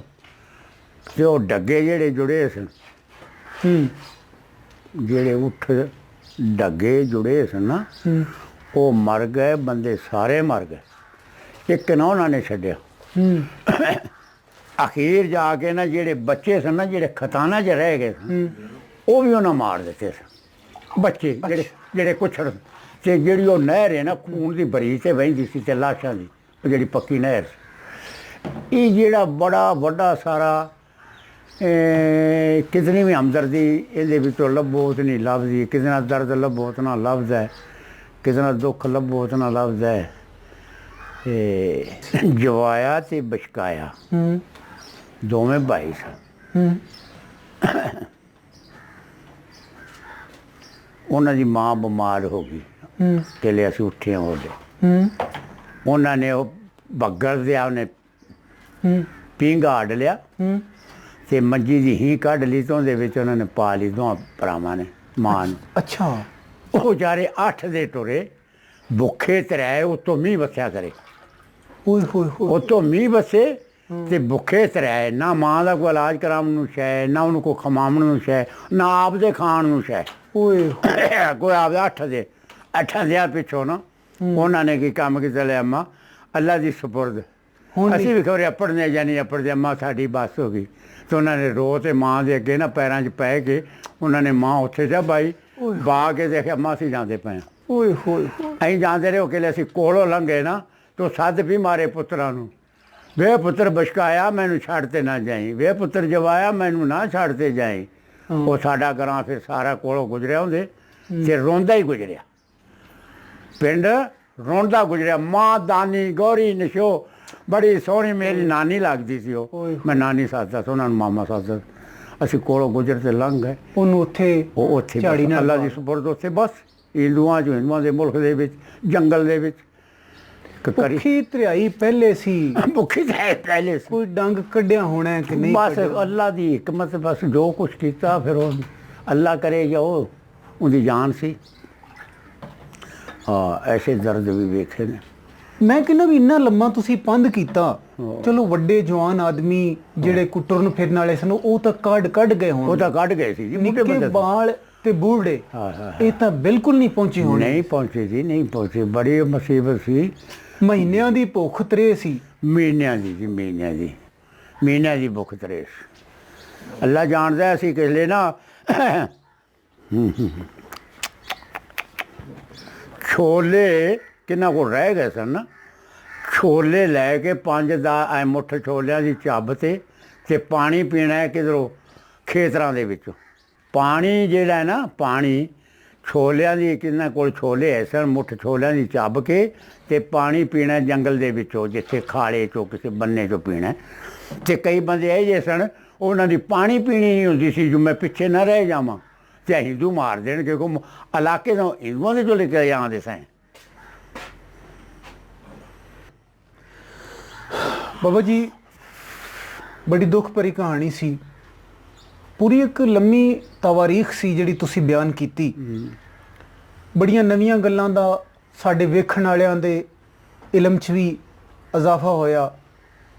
ਤੇ ਉਹ ਡੱਗੇ ਜਿਹੜੇ ਜੁੜੇ ਸਨ ਜਿਹੜੇ ਉੱਠ ਡੱਗੇ ਜੁੜੇ ਸਨ ਨਾ ਉਹ ਮਰ ਗਏ ਬੰਦੇ ਸਾਰੇ ਮਰ ਗਏ। ਇੱਕ ਨਾ ਉਹਨਾਂ ਨੇ ਛੱਡਿਆ। ਅਖੀਰ ਜਾ ਕੇ ਨਾ ਜਿਹੜੇ ਬੱਚੇ ਸਨ ਨਾ ਜਿਹੜੇ ਖਤਾਨਾ 'ਚ ਰਹਿ ਗਏ ਸਨ ਉਹ ਵੀ ਉਹਨਾਂ ਮਾਰ ਦਿੱਤੇ ਸਨ ਬੱਚੇ ਜਿਹੜੇ ਕੁਛੜ ਤੇ ਜਿਹੜੀ ਉਹ ਨਹਿਰ ਹੈ ਨਾ ਖੂਨ ਦੀ ਬਰੀ ਤੇ ਵਹਿੰਦੀ ਸੀ ਤੇ ਲਾਸ਼ਾਂ ਦੀ ਉਹ ਜਿਹੜੀ ਪੱਕੀ ਨਹਿਰ ਸੀ। ਇਹ ਜਿਹੜਾ ਬੜਾ ਵੱਡਾ ਸਾਰਾ ਕਿਤਨੀ ਵੀ ਹਮਦਰਦੀ ਇਹਦੇ ਵਿੱਚੋਂ ਲੱਭੋ ਤਾਂ ਨਹੀਂ ਲੱਭਦੀ। ਕਿਸੇ ਨਾਲ ਦਰਦ ਲੱਭੋ ਤਾਂ ਨਾ ਲੱਭਦਾ ਕਿਸੇ ਨਾਲ ਦੁੱਖ ਲੱਭੋ ਤਾਂ ਨਾ ਲੱਭਦਾ। ਤੇ ਜਵਾਇਆ ਤੇ ਬਸ਼ਕਾਇਆ ਦੋਵੇਂ ਭਾਈ ਸਨ। ਉਹਨਾਂ ਦੀ ਮਾਂ ਬਿਮਾਰ ਹੋ ਗਈ ਤੇ ਅਸੀਂ ਉੱਠੇ ਉਹਦੇ ਉਹਨਾਂ ਨੇ ਉਹ ਬੱਗਰ ਦਿਆ ਉਹਨੇ ਪੀਂਘਾ ਅੱਡ ਲਿਆ ਤੇ ਮੰਜੀ ਦੀ ਹੀ ਕੱਢ ਲਈ ਤੇ ਉਹਦੇ ਵਿੱਚ ਉਹਨਾਂ ਨੇ ਪਾ ਲਈ ਦੋਵਾਂ ਭਰਾਵਾਂ ਨੇ ਮਾਂ ਨੂੰ। ਅੱਛਾ ਉਹ ਵਿਚਾਰੇ 8 ਦੇ ਟੁਰੇ ਭੁੱਖੇ ਤਰਾਏ ਉੱਤੋਂ ਮੀਂਹ ਵਸਿਆ ਕਰੇ। ਓਏ ਹੋਏ ਹੋਏ ਉੱਤੋਂ ਮੀਂਹ ਵਸੇ ਤੇ ਭੁੱਖੇ ਤਰਾਏ ਨਾ ਮਾਂ ਦਾ ਕੋਈ ਇਲਾਜ ਕਰਾਉਣ ਨੂੰ ਸ਼ੈ ਨਾ ਉਹਨੂੰ ਕੋਈ ਖਮਾਉਣ ਨੂੰ ਸ਼ੈ ਨਾ ਆਪਦੇ ਖਾਣ ਨੂੰ ਸ਼ੈ। ਓਏ ਕੋਈ ਆਪਦੇ 8 ਦੇ ਪਿੱਛੋਂ ਨਾ ਉਹਨਾਂ ਨੇ ਕੀ ਕੰਮ ਕੀਤਾ ਲਿਆ ਅੰਮਾ ਅੱਲਾ ਦੀ ਸਪੁਰਦ ਅਸੀਂ ਵੀ ਖਬਰੇ ਪੜ੍ਹਨੇ ਜਾਂ ਨਹੀਂ ਪੜ੍ਹਦੇ ਅੰਮਾ ਸਾਡੀ ਬੱਸ ਹੋ ਗਈ। ਤੇ ਉਹਨਾਂ ਨੇ ਰੋ ਤੇ ਮਾਂ ਦੇ ਅੱਗੇ ਨਾ ਪੈਰਾਂ 'ਚ ਪੈ ਕੇ ਉਹਨਾਂ ਨੇ ਮਾਂ ਉੱਥੇ ਜਾ ਬਾਈ ਬਾ ਕੇ ਦੇਖਿਆ ਅੰਮਾ ਅਸੀਂ ਜਾਂਦੇ ਪਏ ਹਾਂ। ਓਏ ਹੋਏ ਅਸੀਂ ਜਾਂਦੇ ਰਹੇ ਉਹ ਕਿਲੇ ਅਸੀਂ ਕੋਲੋਂ ਲੰਘੇ ਨਾ ਤੋ ਸੱਦ ਵੀ ਮਾਰੇ ਪੁੱਤਰਾਂ ਨੂੰ ਵੇ ਪੁੱਤਰ ਬਸ਼ਕਾਇਆ ਮੈਨੂੰ ਛੱਡ ਤੇ ਨਾ ਜਾਈ ਵੇ ਪੁੱਤਰ ਜਵਾਇਆ ਮੈਨੂੰ ਨਾ ਛੱਡ ਤੇ ਜਾਈ। ਉਹ ਸਾਡਾ ਗਰਾਂ ਫਿਰ ਸਾਰਾ ਕੋਲੋਂ ਗੁਜ਼ਰਿਆ ਹੁੰਦੇ ਤੇ ਰੋਂਦਾ ਹੀ ਗੁਜ਼ਰਿਆ ਪਿੰਡ ਰੋਂਦਾ ਗੁਜ਼ਰਿਆ। ਮਾਂ ਦਾਨੀ ਗੌਰੀ ਨਸ਼ੋ ਬੜੀ ਸੋਹਣੀ ਮੇਰੀ ਨਾਨੀ ਲੱਗਦੀ ਸੀ ਉਹ ਮੈਂ ਨਾਨੀ ਸੱਦਦਾ ਸੀ ਉਹਨਾਂ ਨੂੰ ਮਾਮਾ ਸੱਦਦਾ। ਅਸੀਂ ਕੋਲੋਂ ਗੁਜ਼ਰ ਤੇ ਲੰਘ ਗਏ ਉਹਨੂੰ ਉੱਥੇ ਉਹ ਉੱਥੇ ਅੱਲਾ ਦੀ ਸਪੁਰਦ ਉੱਥੇ ਬਸ ਹਿੰਦੂਆਂ ਦੇ ਮੁਲਕ ਦੇ ਵਿੱਚ ਜੰਗਲ ਦੇ ਵਿੱਚ ਕਰੀ ਭੁੱਖੀ ਧਰਿਆਈ ਪਹਿਲੇ ਸੀ, ਭੁੱਖੀ ਤਾਂ ਹੈ ਪਹਿਲੇ ਸੀ। ਕੋਈ ਡੰਗ ਕੱਢਿਆ ਹੋਣਾ ਹੈ ਕਿ ਨਹੀਂ ਬਸ ਕੱਢਿਆ? ਅੱਲਾ ਦੀ ਹਕਮਤ, ਬਸ ਜੋ ਕੁਛ ਕੀਤਾ ਫਿਰ ਉਹ ਅੱਲਾ ਕਰੇਗਾ, ਉਹ ਉਹਦੀ ਜਾਨ ਸੀ। ਹਾਂ, ਐਸੇ ਦਰਦ ਵੀ ਵੇਖੇ ਨੇ। ਮੈਂ ਕਹਿੰਦਾ ਵੀ ਇੰਨਾ ਲੰਮਾ ਤੁਸੀਂ ਪੰਧ ਕੀਤਾ, ਚਲੋ ਵੱਡੇ ਜਵਾਨ ਆਦਮੀ ਜਿਹੜੇ ਕੁੱਟਰਨ ਫਿਰਨ ਵਾਲੇ ਸਨ ਉਹ ਤਾਂ ਕੱਢ ਗਏ ਹੋਣ, ਉਹ ਤਾਂ ਕੱਢ ਗਏ ਸੀ ਜੀ, ਬੁੱਢੇ ਨਿੱਕੇ ਬੰਦੇ ਬਾਲ ਤੇ ਬੂढ़े ਹਾਂ ਹਾਂ ਇਹ ਤਾਂ ਬਿਲਕੁਲ ਨਹੀਂ ਪਹੁੰਚੇ ਹੋਣੇ। ਨਹੀਂ ਪਹੁੰਚੇ ਜੀ, ਨਹੀਂ ਪਹੁੰਚੇ। ਬੜੀ ਮੁਸੀਬਤ ਸੀ, ਮਹੀਨਿਆਂ ਦੀ ਭੁੱਖ ਤਰੇ ਸੀ। ਮਹੀਨਿਆਂ ਦੀ ਜੀ, ਮਹੀਨਿਆਂ ਦੀ ਭੁੱਖ ਤਰੇ ਸੀ। ਅੱਲਾ ਜਾਣਦਾ ਅਸੀਂ ਕਿਸ ਲਈ ਨਾ ਛੋਲੇ ਕਿੰਨਾ ਕੋਲ ਰਹਿ ਗਏ ਸਨ ਨਾ, ਛੋਲੇ ਲੈ ਕੇ 5 ਦਾ ਐ ਮੁੱਠ ਛੋਲਿਆਂ ਦੀ ਚੱਬ ਤੇ ਪਾਣੀ ਪੀਣਾ ਹੈ ਕਿਧਰੋਂ ਖੇਤਰਾਂ ਦੇ ਵਿੱਚੋਂ। ਪਾਣੀ ਜਿਹੜਾ ਹੈ ਨਾ, ਪਾਣੀ ਛੋਲਿਆਂ ਦੀ, ਕਿੰਨਾ ਕੋਲ ਛੋਲੇ ਐ ਸਨ, ਮੁੱਠ ਛੋਲਿਆਂ ਦੀ ਚੱਬ ਕੇ ਤੇ ਪਾਣੀ ਪੀਣਾ ਜੰਗਲ ਦੇ ਵਿੱਚੋਂ, ਜਿੱਥੇ ਖਾਲੇ 'ਚੋਂ ਕਿਸੇ ਬੰਨੇ 'ਚੋਂ ਪੀਣਾ। ਤੇ ਕਈ ਬੰਦੇ ਇਹ ਜਿਹੇ ਸਨ, ਉਹਨਾਂ ਦੀ ਪਾਣੀ ਪੀਣੀ ਨਹੀਂ ਹੁੰਦੀ ਸੀ, ਜੋ ਮੈਂ ਪਿੱਛੇ ਨਾ ਰਹਿ ਜਾਵਾਂ ਤੇ ਹਿੰਦੂ ਮਾਰ ਦੇਣ, ਕਿਉਂਕਿ ਇਲਾਕੇ ਤੋਂ ਹਿੰਦੂਆਂ ਦੇ ਚੋਂ ਲੈ ਕੇ ਜਾਂਦੇ ਸਨ। ਬਾਬਾ ਜੀ ਬੜੀ ਦੁੱਖ ਭਰੀ ਕਹਾਣੀ ਸੀ, ਪੂਰੀ ਇੱਕ ਲੰਮੀ ਤਵਾਰੀਖ ਸੀ ਜਿਹੜੀ ਤੁਸੀਂ ਬਿਆਨ ਕੀਤੀ। ਬੜੀਆਂ ਨਵੀਆਂ ਗੱਲਾਂ ਦਾ ਸਾਡੇ ਵੇਖਣ ਵਾਲਿਆਂ ਦੇ ਇਲਮ 'ਚ ਵੀ ਇਜ਼ਾਫਾ ਹੋਇਆ,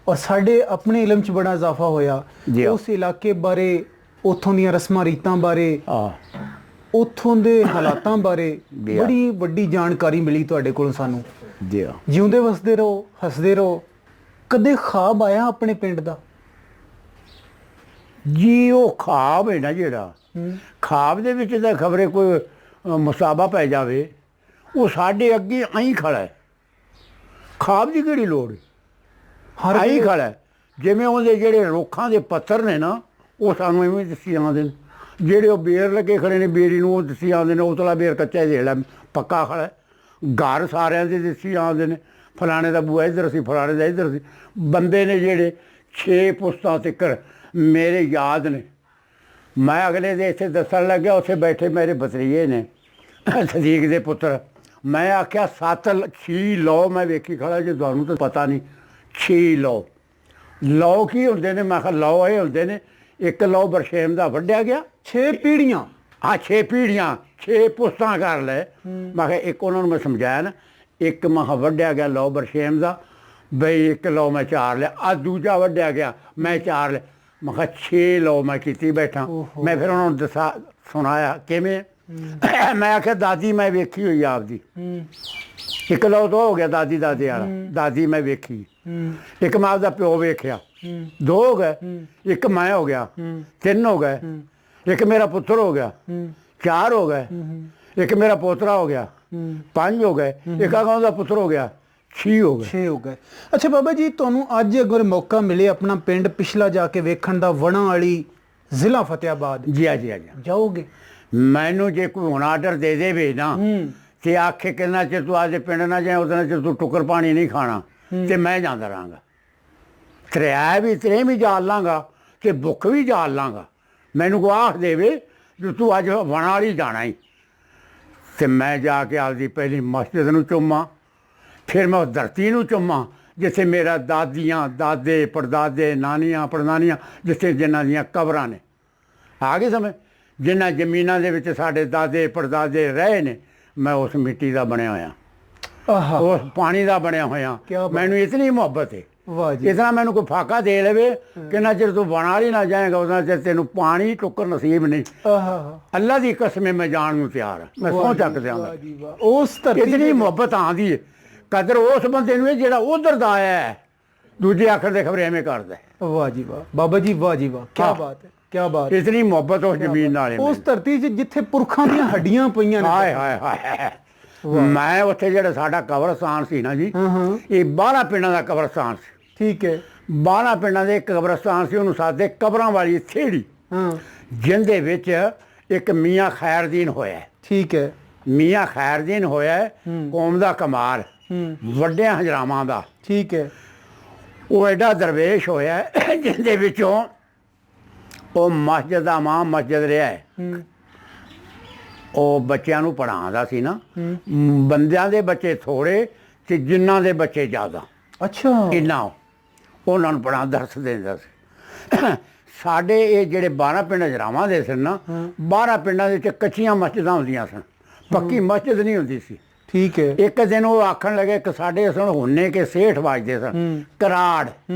ਔਰ ਸਾਡੇ ਆਪਣੇ ਇਲਮ 'ਚ ਬੜਾ ਇਜ਼ਾਫਾ ਹੋਇਆ। ਉਸ ਇਲਾਕੇ ਬਾਰੇ, ਉੱਥੋਂ ਦੀਆਂ ਰਸਮਾਂ ਰੀਤਾਂ ਬਾਰੇ, ਉੱਥੋਂ ਦੇ ਹਾਲਾਤਾਂ ਬਾਰੇ ਬੜੀ ਵੱਡੀ ਜਾਣਕਾਰੀ ਮਿਲੀ ਤੁਹਾਡੇ ਕੋਲੋਂ ਸਾਨੂੰ। ਜਿਉਂਦੇ ਵਸਦੇ ਰਹੋ, ਹੱਸਦੇ ਰਹੋ। ਕਦੇ ਖ਼ਾਬ ਆਇਆ ਆਪਣੇ ਪਿੰਡ ਦਾ? ਜੀ ਉਹ ਖਾਬ ਹੈ ਨਾ ਜਿਹੜਾ, ਖਾਬ ਦੇ ਵਿੱਚ ਤਾਂ ਖਬਰੇ ਕੋਈ ਮੁਸਾਬਾ ਪੈ ਜਾਵੇ, ਉਹ ਸਾਡੇ ਅੱਗੇ ਆਈ ਖੜਾ ਹੈ। ਖਾਬ ਦੀ ਕਿਹੜੀ ਲੋੜ ਹੈ, ਆਈ ਖੜਾ ਹੈ। ਜਿਵੇਂ ਉਹਦੇ ਜਿਹੜੇ ਰੁੱਖਾਂ ਦੇ ਪੱਥਰ ਨੇ ਨਾ, ਉਹ ਸਾਨੂੰ ਇਵੇਂ ਦੱਸੀ ਜਾਂਦੇ ਨੇ। ਜਿਹੜੇ ਉਹ ਬੇਰ ਲੱਗੇ ਖੜੇ ਨੇ, ਬੇਰੀ ਨੂੰ ਉਹ ਦੱਸੀ ਜਾਂਦੇ ਨੇ, ਉਤਲਾ ਬੇਰ ਕੱਚਾ ਜਿਹੜਾ ਪੱਕਾ ਖੜਾ ਹੈ। ਘਰ ਸਾਰਿਆਂ ਦੇ ਦੱਸੀ ਜਾਂਦੇ ਨੇ, ਫਲਾਣੇ ਦਾ ਬੂਆ ਇੱਧਰ ਸੀ, ਫਲਾਣੇ ਦਾ ਇੱਧਰ ਸੀ। ਬੰਦੇ ਨੇ ਜਿਹੜੇ 6 ਪੁਸਤਾਂ ਤੱਕ ਮੇਰੇ ਯਾਦ ਨੇ। ਮੈਂ ਅਗਲੇ ਦੇ ਇੱਥੇ ਦੱਸਣ ਲੱਗਿਆ, ਉੱਥੇ ਬੈਠੇ ਮੇਰੇ ਭਤਰੀਏ ਨੇ, ਸਦੀਕ ਦੇ ਪੁੱਤਰ। ਮੈਂ ਆਖਿਆ 6 ਲਓ, ਮੈਂ ਵੇਖੀ ਖੜਾ, ਜੇ ਤੁਹਾਨੂੰ ਤਾਂ ਪਤਾ ਨਹੀਂ। 6 ਲਓ ਕੀ ਹੁੰਦੇ ਨੇ? ਮੈਂ ਕਿਹਾ ਲਓ ਇਹ ਹੁੰਦੇ ਨੇ, ਇੱਕ ਲਓ ਬਰਸ਼ੇਮ ਦਾ ਵੱਢਿਆ ਗਿਆ, 6 ਪੀੜ੍ਹੀਆਂ। ਹਾਂ 6 ਪੀੜ੍ਹੀਆਂ, 6 ਪੁਸਤਾਂ ਕਰ ਲਏ। ਮੈਂ ਕਿਹਾ ਇੱਕ ਉਹਨਾਂ ਨੂੰ ਮੈਂ ਸਮਝਾਇਆ ਨਾ, ਇੱਕ ਮੈਂ ਕਿਹਾ ਵੱਢਿਆ ਗਿਆ ਲਓ ਬਰਸ਼ੇਮ ਦਾ, ਬਈ ਇੱਕ ਲਓ ਮੈਂ 4 ਲਿਆ, ਆ ਦੂਜਾ ਵੱਢਿਆ ਗਿਆ ਮੈਂ 4 ਲਿਆ। ਮੈਂ ਕਿਹਾ 6 ਲਓ ਮੈਂ ਕੀਤੀ ਬੈਠਾ। ਮੈਂ ਫਿਰ ਉਹਨਾਂ ਨੂੰ ਸੁਣਾਇਆ ਕਿਵੇਂ। ਮੈਂ ਆਖਿਆ ਦਾਦੀ ਮੈਂ ਵੇਖੀ ਹੋਈ ਆਪਦੀ, ਇੱਕ ਲਓ ਤਾਂ ਹੋ ਗਿਆ ਦਾਦੀ ਦਾਦੇ ਵਾਲਾ, ਦਾਦੀ ਮੈਂ ਵੇਖੀ। ਇੱਕ ਮੈਂ ਆਪਦਾ ਪਿਓ ਵੇਖਿਆ, 2 ਹੋ ਗਏ। ਇੱਕ ਮੈਂ ਹੋ ਗਿਆ, 3 ਹੋ ਗਏ। ਇੱਕ ਮੇਰਾ ਪੁੱਤਰ ਹੋ ਗਿਆ, 4 ਹੋ ਗਏ। ਇੱਕ ਮੇਰਾ ਪੋਤਰਾ ਹੋ ਗਿਆ, 5 ਹੋ ਗਏ। ਇੱਕ ਆਗਾ ਉਹਦਾ ਪੁੱਤਰ ਹੋ ਗਿਆ, 6 ਹੋ ਗਏ। ਅੱਛਾ ਬਾਬਾ ਜੀ, ਤੁਹਾਨੂੰ ਅੱਜ ਅਗਰ ਮੌਕਾ ਮਿਲੇ ਆਪਣਾ ਪਿੰਡ ਪਿਛਲਾ ਜਾ ਕੇ ਵੇਖਣ ਦਾ, ਵਣਾ ਵਾਲੀ, ਜ਼ਿਲ੍ਹਾ ਫਤਿਆਬਾਦ, ਜੀ ਆ ਜੀ ਜਾਓਗੇ? ਮੈਨੂੰ ਜੇ ਕੋਈ ਹੁਣ ਆਰਡਰ ਦੇ ਦੇਵੇ ਨਾ ਤੇ ਆਖੇ ਕਿੰਨਾ ਚਿਰ ਤੂੰ ਆਜੇ ਪਿੰਡ ਨਾ ਜਾਏ, ਉਹਦੇ ਚਿਰ ਤੂੰ ਟੁੱਕਰ ਪਾਣੀ ਨਹੀਂ ਖਾਣਾ, ਤੇ ਮੈਂ ਜਾਂਦਾ ਰਹਾਂਗਾ। ਤਰਿਆ ਵੀ ਤਰੇ ਵੀ ਜਾਲ ਲਾਂਗਾ ਤੇ ਭੁੱਖ ਵੀ ਜਾਲ ਲਾਂਗਾ। ਮੈਨੂੰ ਕੋਈ ਆਖ ਦੇਵੇ ਜੇ ਤੂੰ ਅੱਜ ਵਣਾ ਵਾਲੀ ਜਾਣਾ ਹੀ, ਤੇ ਮੈਂ ਜਾ ਕੇ ਆਪਦੀ ਪਹਿਲੀ ਮਸਜਿਦ ਨੂੰ ਚੁੰਮਾਂ, ਫਿਰ ਮੈਂ ਉਸ ਧਰਤੀ ਨੂੰ ਚੁੰਮਾਂ ਜਿੱਥੇ ਮੇਰਾ ਦਾਦੀਆਂ, ਦਾਦੇ, ਪੜਦਾਦੇ, ਨਾਨੀਆਂ, ਪੜਨਾਨੀਆਂ, ਜਿੱਥੇ ਜਿਨ੍ਹਾਂ ਦੀਆਂ ਕਬਰਾਂ ਨੇ। ਆ ਗਏ ਸਮਝ? ਜਿਨ੍ਹਾਂ ਜ਼ਮੀਨਾਂ ਦੇ ਵਿੱਚ ਸਾਡੇ ਦਾਦੇ ਪੜਦਾਦੇ ਰਹੇ ਨੇ, ਮੈਂ ਉਸ ਮਿੱਟੀ ਦਾ ਬਣਿਆ ਹੋਇਆ, ਉਸ ਪਾਣੀ ਦਾ ਬਣਿਆ ਹੋਇਆ। ਮੈਨੂੰ ਇਤਨੀ ਮੁਹੱਬਤ ਹੈ। ਵਾਹ ਜੀ। ਇਤਨਾ ਮੈਨੂੰ ਕੋਈ ਫਾਕਾ ਦੇ ਲਵੇ, ਕਿੰਨਾ ਚਿਰ ਤੂੰ ਬਣਾ ਹੀ ਨਾ ਜਾਏਗਾ, ਉਹਨਾਂ ਚਿਰ ਤੈਨੂੰ ਪਾਣੀ ਟੁੱਕਰ ਨਸੀਬ ਨਹੀਂ। ਅੱਲਾ ਦੀ ਕਸਮ ਮੈਂ ਜਾਣ ਨੂੰ ਤਿਆਰ ਹਾਂ, ਮੈਂ ਸਹੁੰ ਚੱਕ ਦਿਆਂਗਾ। ਉਸ ਇਤਨੀ ਮੁਹੱਬਤ ਆਉਂਦੀ ਹੈ, ਕਦਰ ਉਸ ਬੰਦੇ ਨੂੰ ਹੈ ਜਿਹੜਾ ਉਧਰ ਦਾ ਆਇਆ ਹੈ, ਦੂਜੇ ਆਖਰ ਦੇ ਖਬਰ ਐਵੇਂ ਕਰਦਾ। ਵਾਹ ਜੀ ਵਾਹ ਬਾਬਾ ਜੀ, ਵਾਹ ਜੀ ਵਾਹ, ਕੀ ਬਾਤ ਹੈ, ਕੀ ਬਾਤ। ਇਤਨੀ ਮੁਹੱਬਤ ਉਸ ਜ਼ਮੀਨ ਨਾਲ, ਉਸ ਧਰਤੀ 'ਚ ਜਿੱਥੇ ਪੁਰਖਾਂ ਦੀਆਂ ਹੱਡੀਆਂ ਪਈਆਂ ਨੇ। ਹਾਏ ਹਾਏ ਹਾਏ। ਮੈਂ ਉੱਥੇ ਜਿਹੜਾ ਸਾਡਾ ਕਬਰਸਤਾਨ ਸੀ ਨਾ ਜੀ, ਇਹ 12 ਪਿੰਡਾਂ ਦਾ ਕਬਰਸਤਾਨ ਸੀ। ਠੀਕ ਹੈ। 12 ਪਿੰਡਾਂ ਦੇ ਇੱਕ ਕਬਰਸਤਾਨ ਸੀ, ਉਹਨੂੰ ਸਾਦੇ ਕਬਰਾਂ ਵਾਲੀ ਥੇੜੀ, ਜਿਹਦੇ ਵਿੱਚ ਇੱਕ ਮੀਆਂ ਖੈਰਦੀਨ ਹੋਇਆ। ਠੀਕ ਹੈ। ਮੀਆਂ ਖੈਰਦੀਨ ਹੋਇਆ, ਕੌਮ ਦਾ ਕਮਾਲ, ਵੱਡਿਆਂ ਹਜਰਾਵਾਂ ਦਾ। ਠੀਕ ਹੈ। ਉਹ ਐਡਾ ਦਰਵੇਸ਼ ਹੋਇਆ ਜਿਹਦੇ ਵਿੱਚੋਂ ਉਹ ਮਸਜਿਦ ਦਾ ਮਾਂ ਮਸਜਿਦ ਰਿਹਾ ਹੈ। ਉਹ ਬੱਚਿਆਂ ਨੂੰ ਪੜ੍ਹਾਉਂਦਾ ਸੀ ਨਾ, ਬੰਦਿਆਂ ਦੇ ਬੱਚੇ ਥੋੜ੍ਹੇ ਤੇ ਜਿਨ੍ਹਾਂ ਦੇ ਬੱਚੇ ਜ਼ਿਆਦਾ ਅੱਛਾ ਇੰਨਾ ਉਹਨਾਂ ਨੂੰ ਬੜਾ ਦਰਸ ਦਿੰਦਾ ਸੀ। ਸਾਡੇ ਇਹ ਜਿਹੜੇ 12 ਪਿੰਡ ਹਜਰਾਵਾਂ ਦੇ ਸਨ ਨਾ, 12 ਪਿੰਡਾਂ ਦੇ ਵਿੱਚ ਕੱਚੀਆਂ ਮਸਜਿਦਾਂ ਹੁੰਦੀਆਂ ਸਨ, ਪੱਕੀ ਮਸਜਿਦ ਨਹੀਂ ਹੁੰਦੀ ਸੀ। ਠੀਕ ਹੈ। ਇੱਕ ਦਿਨ ਉਹ ਆਖਣ ਲੱਗੇ ਕਿ ਸਾਡੇ ਸਨ ਹੁੰਨੇ ਕੇ ਸੇਠ ਵੱਜਦੇ ਸਨ, ਕਰਾੜ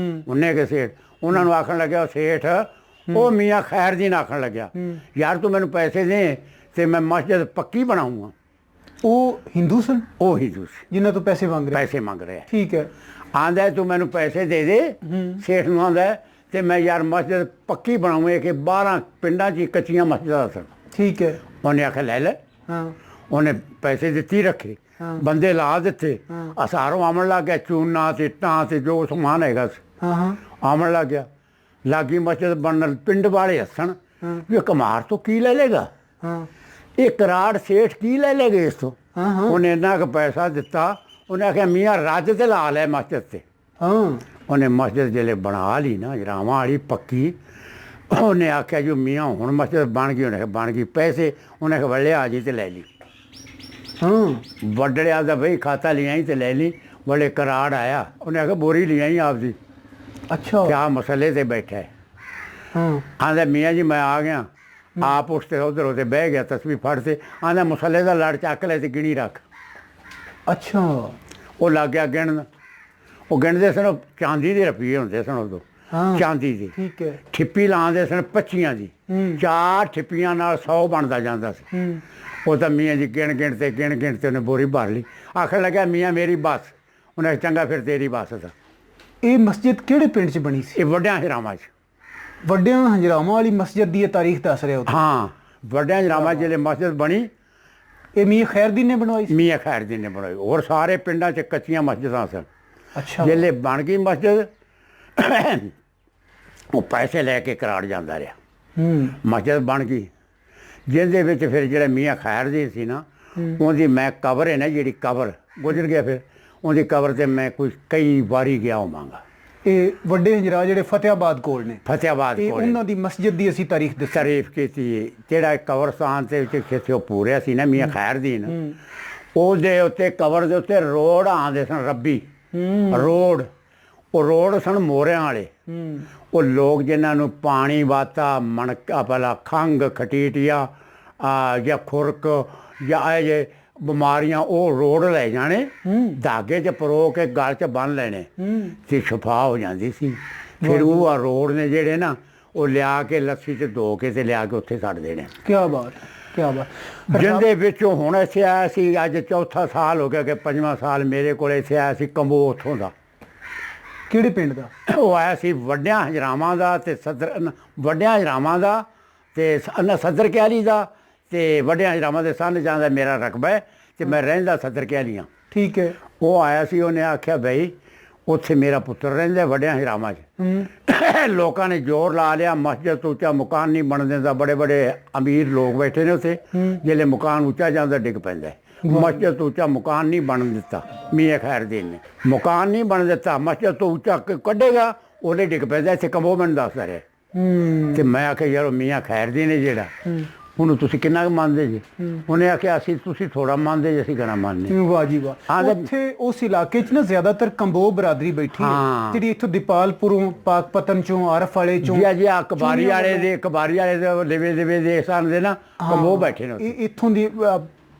ਹੁੰਨੇ ਕੇ ਸੇਠ। ਉਹਨਾਂ ਨੂੰ ਆਖਣ ਲੱਗਿਆ ਉਹ ਸੇਠ, ਉਹ ਮੀਆਂ ਖੈਰਦੀਨ ਆਖਣ ਲੱਗਿਆ ਯਾਰ ਤੂੰ ਮੈਨੂੰ ਪੈਸੇ ਦੇ ਤੇ ਮੈਂ ਮਸਜਿਦ ਪੱਕੀ ਬਣਾਉਂਗਾ। ਉਹ ਹਿੰਦੂ ਸਨ? ਉਹ ਹਿੰਦੂ ਸੀ ਜਿਨ੍ਹਾਂ ਤੋਂ ਪੈਸੇ ਮੰਗ ਰਹੇ? ਪੈਸੇ ਮੰਗ ਰਿਹਾ। ਠੀਕ ਹੈ। ਆਂਦਾ ਤੂੰ ਮੈਨੂੰ ਪੈਸੇ ਦੇ ਦੇ, ਸੇਠ ਨੂੰ ਆਂਦਾ ਤੇ ਮੈਂ ਯਾਰ ਮਸਜਿਦ ਪੱਕੀ ਬਣਾਉਂਗੇ ਕਿ 12 ਪਿੰਡਾਂ 'ਚ ਕੱਚੀਆਂ ਮਸਜਿਦਾਂ ਸਨ। ਠੀਕ ਹੈ। ਉਹਨੇ ਆਖਿਆ ਲੈ ਲੈ। ਹਾਂ। ਉਹਨੇ ਪੈਸੇ ਦਿੱਤੀ ਰੱਖੇ, ਬੰਦੇ ਲਾ ਦਿੱਤੇ, ਅਸਾਰੋਂ ਆਮਣ ਲੱਗ ਗਿਆ, ਚੂਨਾ ਤੇ ਇੱਟਾਂ ਤੇ ਜੋ ਸਮਾਨ ਹੈਗਾ ਸੀ ਆਮਣ ਲੱਗ ਗਿਆ। ਲਾਗੀ ਮਸਜਿਦ ਬਣਨ, ਪਿੰਡ ਵਾਲੇ ਹੱਸਣ ਵੀ ਕਮਾਰ ਤੋਂ ਕੀ ਲੈ ਲੇਗਾ, ਇਹ ਕਰਾੜ ਸੇਠ ਕੀ ਲੈ ਲੇਗੇ ਇਸ ਤੋਂ। ਉਹਨੇ ਇੰਨਾ ਕੁ ਪੈਸਾ ਦਿੱਤਾ, ਉਹਨੇ ਆਖਿਆ ਮੀਆਂ ਰੱਜ ਤੇ ਲਾ ਲੈ ਮਸਜਿਦ ਤੇ। ਉਹਨੇ ਮਸਜਿਦ ਜਿਹੜੇ ਬਣਾ ਲਈ ਨਾ ਹਜਰਾਵਾਂ ਵਾਲੀ ਪੱਕੀ, ਉਹਨੇ ਆਖਿਆ ਜੀ ਮੀਆਂ ਹੁਣ ਮਸਜਿਦ ਬਣ ਗਈ। ਉਹਨੇ ਬਣ ਗਈ, ਪੈਸੇ ਉਹਨੇ ਆਖਿਆ ਵੱਲੇ ਆ ਜੀ ਤੇ ਲੈ ਲਈ। ਵੱਡੜਿਆ ਦਾ ਬਈ ਖਾਤਾ ਲਿਆਈ ਤੇ ਲੈ ਲਈ। ਵੱਡੇ ਕਰਾੜ ਆਇਆ, ਉਹਨੇ ਆਖਿਆ ਬੋਰੀ ਲਿਆਈ ਆਪਦੀ। ਅੱਛਾ। ਕਿਆ ਮਸਲੇ ਤੇ ਬੈਠਾ ਹੈ। ਆਂਦਾ ਮੀਆਂ ਜੀ ਮੈਂ ਆ ਗਿਆ। ਆਪ ਉੱਠਤੇ ਉਧਰ ਉਧਰ ਬਹਿ ਗਿਆ, ਤਸਵੀਰ ਫੜਤੇ। ਆਂਦਾ ਮਸਲੇ ਦਾ ਲੜ ਚੱਕ ਲੈ ਤੇ ਗਿਣੀ ਰੱਖ। ਅੱਛਾ। ਉਹ ਲੱਗ ਗਿਆ ਗਿਣਨ। ਉਹ ਗਿਣਦੇ ਸਨ, ਚਾਂਦੀ ਦੇ ਰੁਪਈਏ ਹੁੰਦੇ ਸਨ ਉਦੋਂ, ਚਾਂਦੀ ਦੀ। ਠੀਕ ਹੈ। ਠਿੱਪੀ ਲਾਉਂਦੇ ਸਨ 25 ਦੀ, 4 ਠਿੱਪੀਆਂ ਨਾਲ 100 ਬਣਦਾ ਜਾਂਦਾ ਸੀ। ਉਹ ਤਾਂ ਮੀਆਂ ਜੀ ਗਿਣ ਗਿਣ ਤੇ ਉਹਨੇ ਬੋਰੀ ਭਰ ਲਈ। ਆਖਣ ਲੱਗਿਆ ਮੀਆਂ ਮੇਰੀ ਬੱਸ। ਉਹਨੇ ਚੰਗਾ ਫਿਰ ਤੇਰੀ ਬੱਸ ਦਾ। ਇਹ ਮਸਜਿਦ ਕਿਹੜੇ ਪਿੰਡ 'ਚ ਬਣੀ ਸੀ? ਇਹ ਵੱਡਿਆਂ ਹਜਰਾਵਾਂ 'ਚ। ਵੱਡਿਆਂ ਹੰਜਰਾਵਾਂ ਵਾਲੀ ਮਸਜਿਦ ਦੀ ਇਹ ਤਾਰੀਖ ਦੱਸ ਰਿਹਾ ਉਹ? ਹਾਂ, ਵੱਡਿਆਂ ਹਜਰਾਵਾਂ ਜਿਹੜੇ ਮਸਜਿਦ ਬਣੀ, ਇਹ ਮੀਆਂ ਖੈਰਦੀਨ ਨੇ ਬਣਵਾਈ ਸੀ? ਮੀਆਂ ਖੈਰਦੀਨ ਨੇ ਬਣਾਈ। ਹੋਰ ਸਾਰੇ ਪਿੰਡਾਂ 'ਚ ਕੱਚੀਆਂ ਮਸਜਿਦਾਂ ਸਨ। ਅੱਛਾ। ਜਿਹੜੇ ਬਣ ਗਈ ਮਸਜਿਦ, ਉਹ ਪੈਸੇ ਲੈ ਕੇ ਕਰਾੜ ਜਾਂਦਾ ਰਿਹਾ। ਮਸਜਿਦ ਬਣ ਗਈ, ਜਿਹਦੇ ਵਿੱਚ ਫਿਰ ਜਿਹੜਾ ਮੀਆਂ ਖੈਰਦੀਨ ਸੀ ਨਾ, ਉਹਦੀ ਮੈਂ ਕਬਰ ਹੈ ਨਾ ਜਿਹੜੀ ਕਬਰ ਗੁਜ਼ਰ ਗਿਆ, ਫਿਰ ਉਹਦੀ ਕਬਰ 'ਤੇ ਮੈਂ ਕਈ ਵਾਰੀ ਗਿਆ ਹੋਵਾਂਗਾ। ਇਹ ਵੱਡੇ ਹੰਜਰਾ ਜਿਹੜੇ ਫਤਿਆਬਾਦ ਕੋਲ ਨੇ? ਫਤਿਆਬਾਦ ਕੋਲ। ਉਹਨਾਂ ਦੀ ਮਸਜਿਦ ਦੀ ਅਸੀਂ ਤਾਰੀਖ ਦੱਸੀ। ਤਾਰੀਫ ਕੀਤੀ। ਜਿਹੜਾ ਕਬਰਸਤਾਨ ਦੇ ਵਿੱਚ ਜਿੱਥੇ ਉਹ ਪੂਰਿਆ ਸੀ ਨਾ ਮੀਆਂ ਖੈਰਦੀਨ, ਉਹਦੇ ਉੱਤੇ ਕਬਰ ਦੇ ਉੱਤੇ ਰੋਡ ਆਉਂਦੇ ਸਨ, ਰੱਬੀ ਰੋਡ। ਉਹ ਰੋਡ ਸਨ ਮੋਰਿਆਂ ਵਾਲੇ। ਉਹ ਲੋਕ ਜਿਨ੍ਹਾਂ ਨੂੰ ਪਾਣੀ ਵਾਤਾ, ਮਣਕਾ, ਪਹਿਲਾਂ ਖੰਘ ਖਟੀਟੀਆ ਜਾਂ ਖੁਰਕ ਜਾਂ ਇਹ ਜੇ ਬਿਮਾਰੀਆਂ, ਉਹ ਰੋਡ ਲੈ ਜਾਣੇ, ਧਾਗੇ 'ਚ ਪਰੋ ਕੇ ਗਲ 'ਚ ਬੰਨ੍ਹ ਲੈਣੇ ਤੇ ਸ਼ਫਾ ਹੋ ਜਾਂਦੀ ਸੀ। ਫਿਰ ਉਹ ਰੋਡ ਨੇ ਜਿਹੜੇ ਨਾ, ਉਹ ਲਿਆ ਕੇ ਲੱਸੀ 'ਚ ਧੋ ਕੇ ਤੇ ਲਿਆ ਕੇ ਉੱਥੇ ਛੱਡ ਦੇਣੇ। ਕਿਆ ਬਾਤ, ਕਿਆ ਬਾਤ। ਜਿਹਦੇ ਵਿੱਚੋਂ ਹੁਣ ਇੱਥੇ ਆਇਆ ਸੀ, ਅੱਜ ਚੌਥਾ ਸਾਲ ਹੋ ਗਿਆ ਕਿ 5ਵਾਂ ਸਾਲ ਮੇਰੇ ਕੋਲ ਇੱਥੇ ਆਇਆ ਸੀ ਕੰਬੋ ਉੱਥੋਂ ਦਾ। ਕਿਹੜੇ ਪਿੰਡ ਦਾ? ਉਹ ਆਇਆ ਸੀ ਵੱਡਿਆਂ ਹਜਰਾਵਾਂ ਦਾ ਤੇ ਵੱਡਿਆਂ ਹਜਰਾਵਾਂ ਦਾ ਤੇ ਸਦਰ ਕਿਆਲੀ ਦਾ, ਤੇ ਵੱਡਿਆਂ ਹਜਰਾਵਾਂ ਦੇ ਸੰਨ ਜਾਂਦਾ ਮੇਰਾ ਰਕਬਾ ਹੈ ਤੇ ਮੈਂ ਰਹਿੰਦਾ ਸਦਰ ਕਿਆਲੀਆਂ। ਠੀਕ ਹੈ। ਉਹ ਆਇਆ ਸੀ, ਉਹਨੇ ਆਖਿਆ ਬਈ ਉੱਥੇ ਮੇਰਾ ਪੁੱਤਰ ਰਹਿੰਦਾ ਵੱਡਿਆਂ ਹਜਰਾਵਾਂ 'ਚ। ਲੋਕਾਂ ਨੇ ਜ਼ੋਰ ਲਾ ਲਿਆ, ਮਸਜਿਦ ਤੋਂ ਉੱਚਾ ਮਕਾਨ ਨਹੀਂ ਬਣ ਦਿੰਦਾ। ਬੜੇ ਬੜੇ ਅਮੀਰ ਲੋਕ ਬੈਠੇ ਨੇ ਉੱਥੇ, ਜਿਹੜੇ ਮਕਾਨ ਉੱਚਾ ਜਾਂਦਾ ਡਿੱਗ ਪੈਂਦਾ। ਮਸਜਿਦ ਤੋਂ ਉੱਚਾ ਮਕਾਨ ਨਹੀਂ ਬਣ ਦਿੱਤਾ ਮੀਆਂ ਖੈਰਦੀਨ ਨੇ। ਮਕਾਨ ਨਹੀਂ ਬਣ ਦਿੱਤਾ, ਮਸਜਿਦ ਤੋਂ ਉੱਚਾ ਕੱਢੇਗਾ, ਉਹਦੇ ਡਿੱਗ ਪੈਂਦਾ। ਇੱਥੇ ਕੰਬੋ ਮੈਨੂੰ ਦੱਸਦਾ ਰਿਹਾ। ਤੇ ਮੈਂ ਆਖਿਆ ਯਾਰ ਮੀਆਂ ਖੈਰਦੀਨ ਨੇ ਜਿਹੜਾ, ਉਹਨੂੰ ਤੁਸੀਂ ਕਿੰਨਾ ਕੁ ਮੰਨਦੇ ਜੀ? ਉਹਨੇ ਆਖਿਆ ਅਸੀਂ, ਤੁਸੀਂ ਥੋੜਾ ਮੰਨਦੇ ਜੀ, ਅਸੀਂ ਘਣਾ ਮੰਨਦੇ। ਵਾਹ ਜੀ ਵਾਹ। ਉੱਥੇ ਉਸ ਇਲਾਕੇ 'ਚ ਨਾ ਜ਼ਿਆਦਾਤਰ ਕੰਬੋ ਬਰਾਦਰੀ ਬੈਠੀ ਹੈ, ਜਿਹੜੀ ਇੱਥੋਂ ਦੀਪਾਲਪੁਰੋਂ, ਪਾਕਪਤਨ ਚੋਂ, ਆਰਫ ਵਾਲੇ ਚੋਂ, ਜੀ ਕਬਾਰੀ ਵਾਲੇ ਦੇ ਲਿਵੇ ਦੇ ਸਾਨ ਦੇ ਨਾ ਕੰਬੋ ਬੈਠੇ ਨੇ। ਇੱਥੋਂ ਦੀ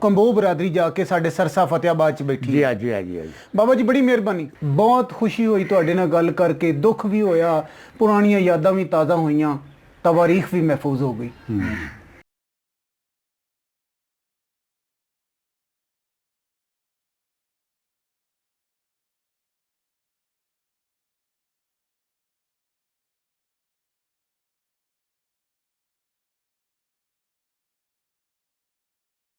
ਕੰਬੋ ਬਰਾਦਰੀ ਜਾ ਕੇ ਸਾਡੇ ਸਰਸਾ ਫਤਿਆਬਾਦ 'ਚ ਬੈਠੀ। ਜੀ ਜੀ ਜੀ। ਬਾਬਾ ਜੀ ਬੜੀ ਮਿਹਰਬਾਨੀ, ਬਹੁਤ ਖੁਸ਼ੀ ਹੋਈ ਤੁਹਾਡੇ ਨਾਲ ਗੱਲ ਕਰਕੇ, ਦੁੱਖ ਵੀ ਹੋਇਆ, ਪੁਰਾਣੀਆਂ ਯਾਦਾਂ ਵੀ ਤਾਜ਼ਾ ਹੋਈਆਂ, ਤਵਾਰੀਖ ਵੀ ਮਹਿਫੂਜ਼ ਹੋ ਗਈ।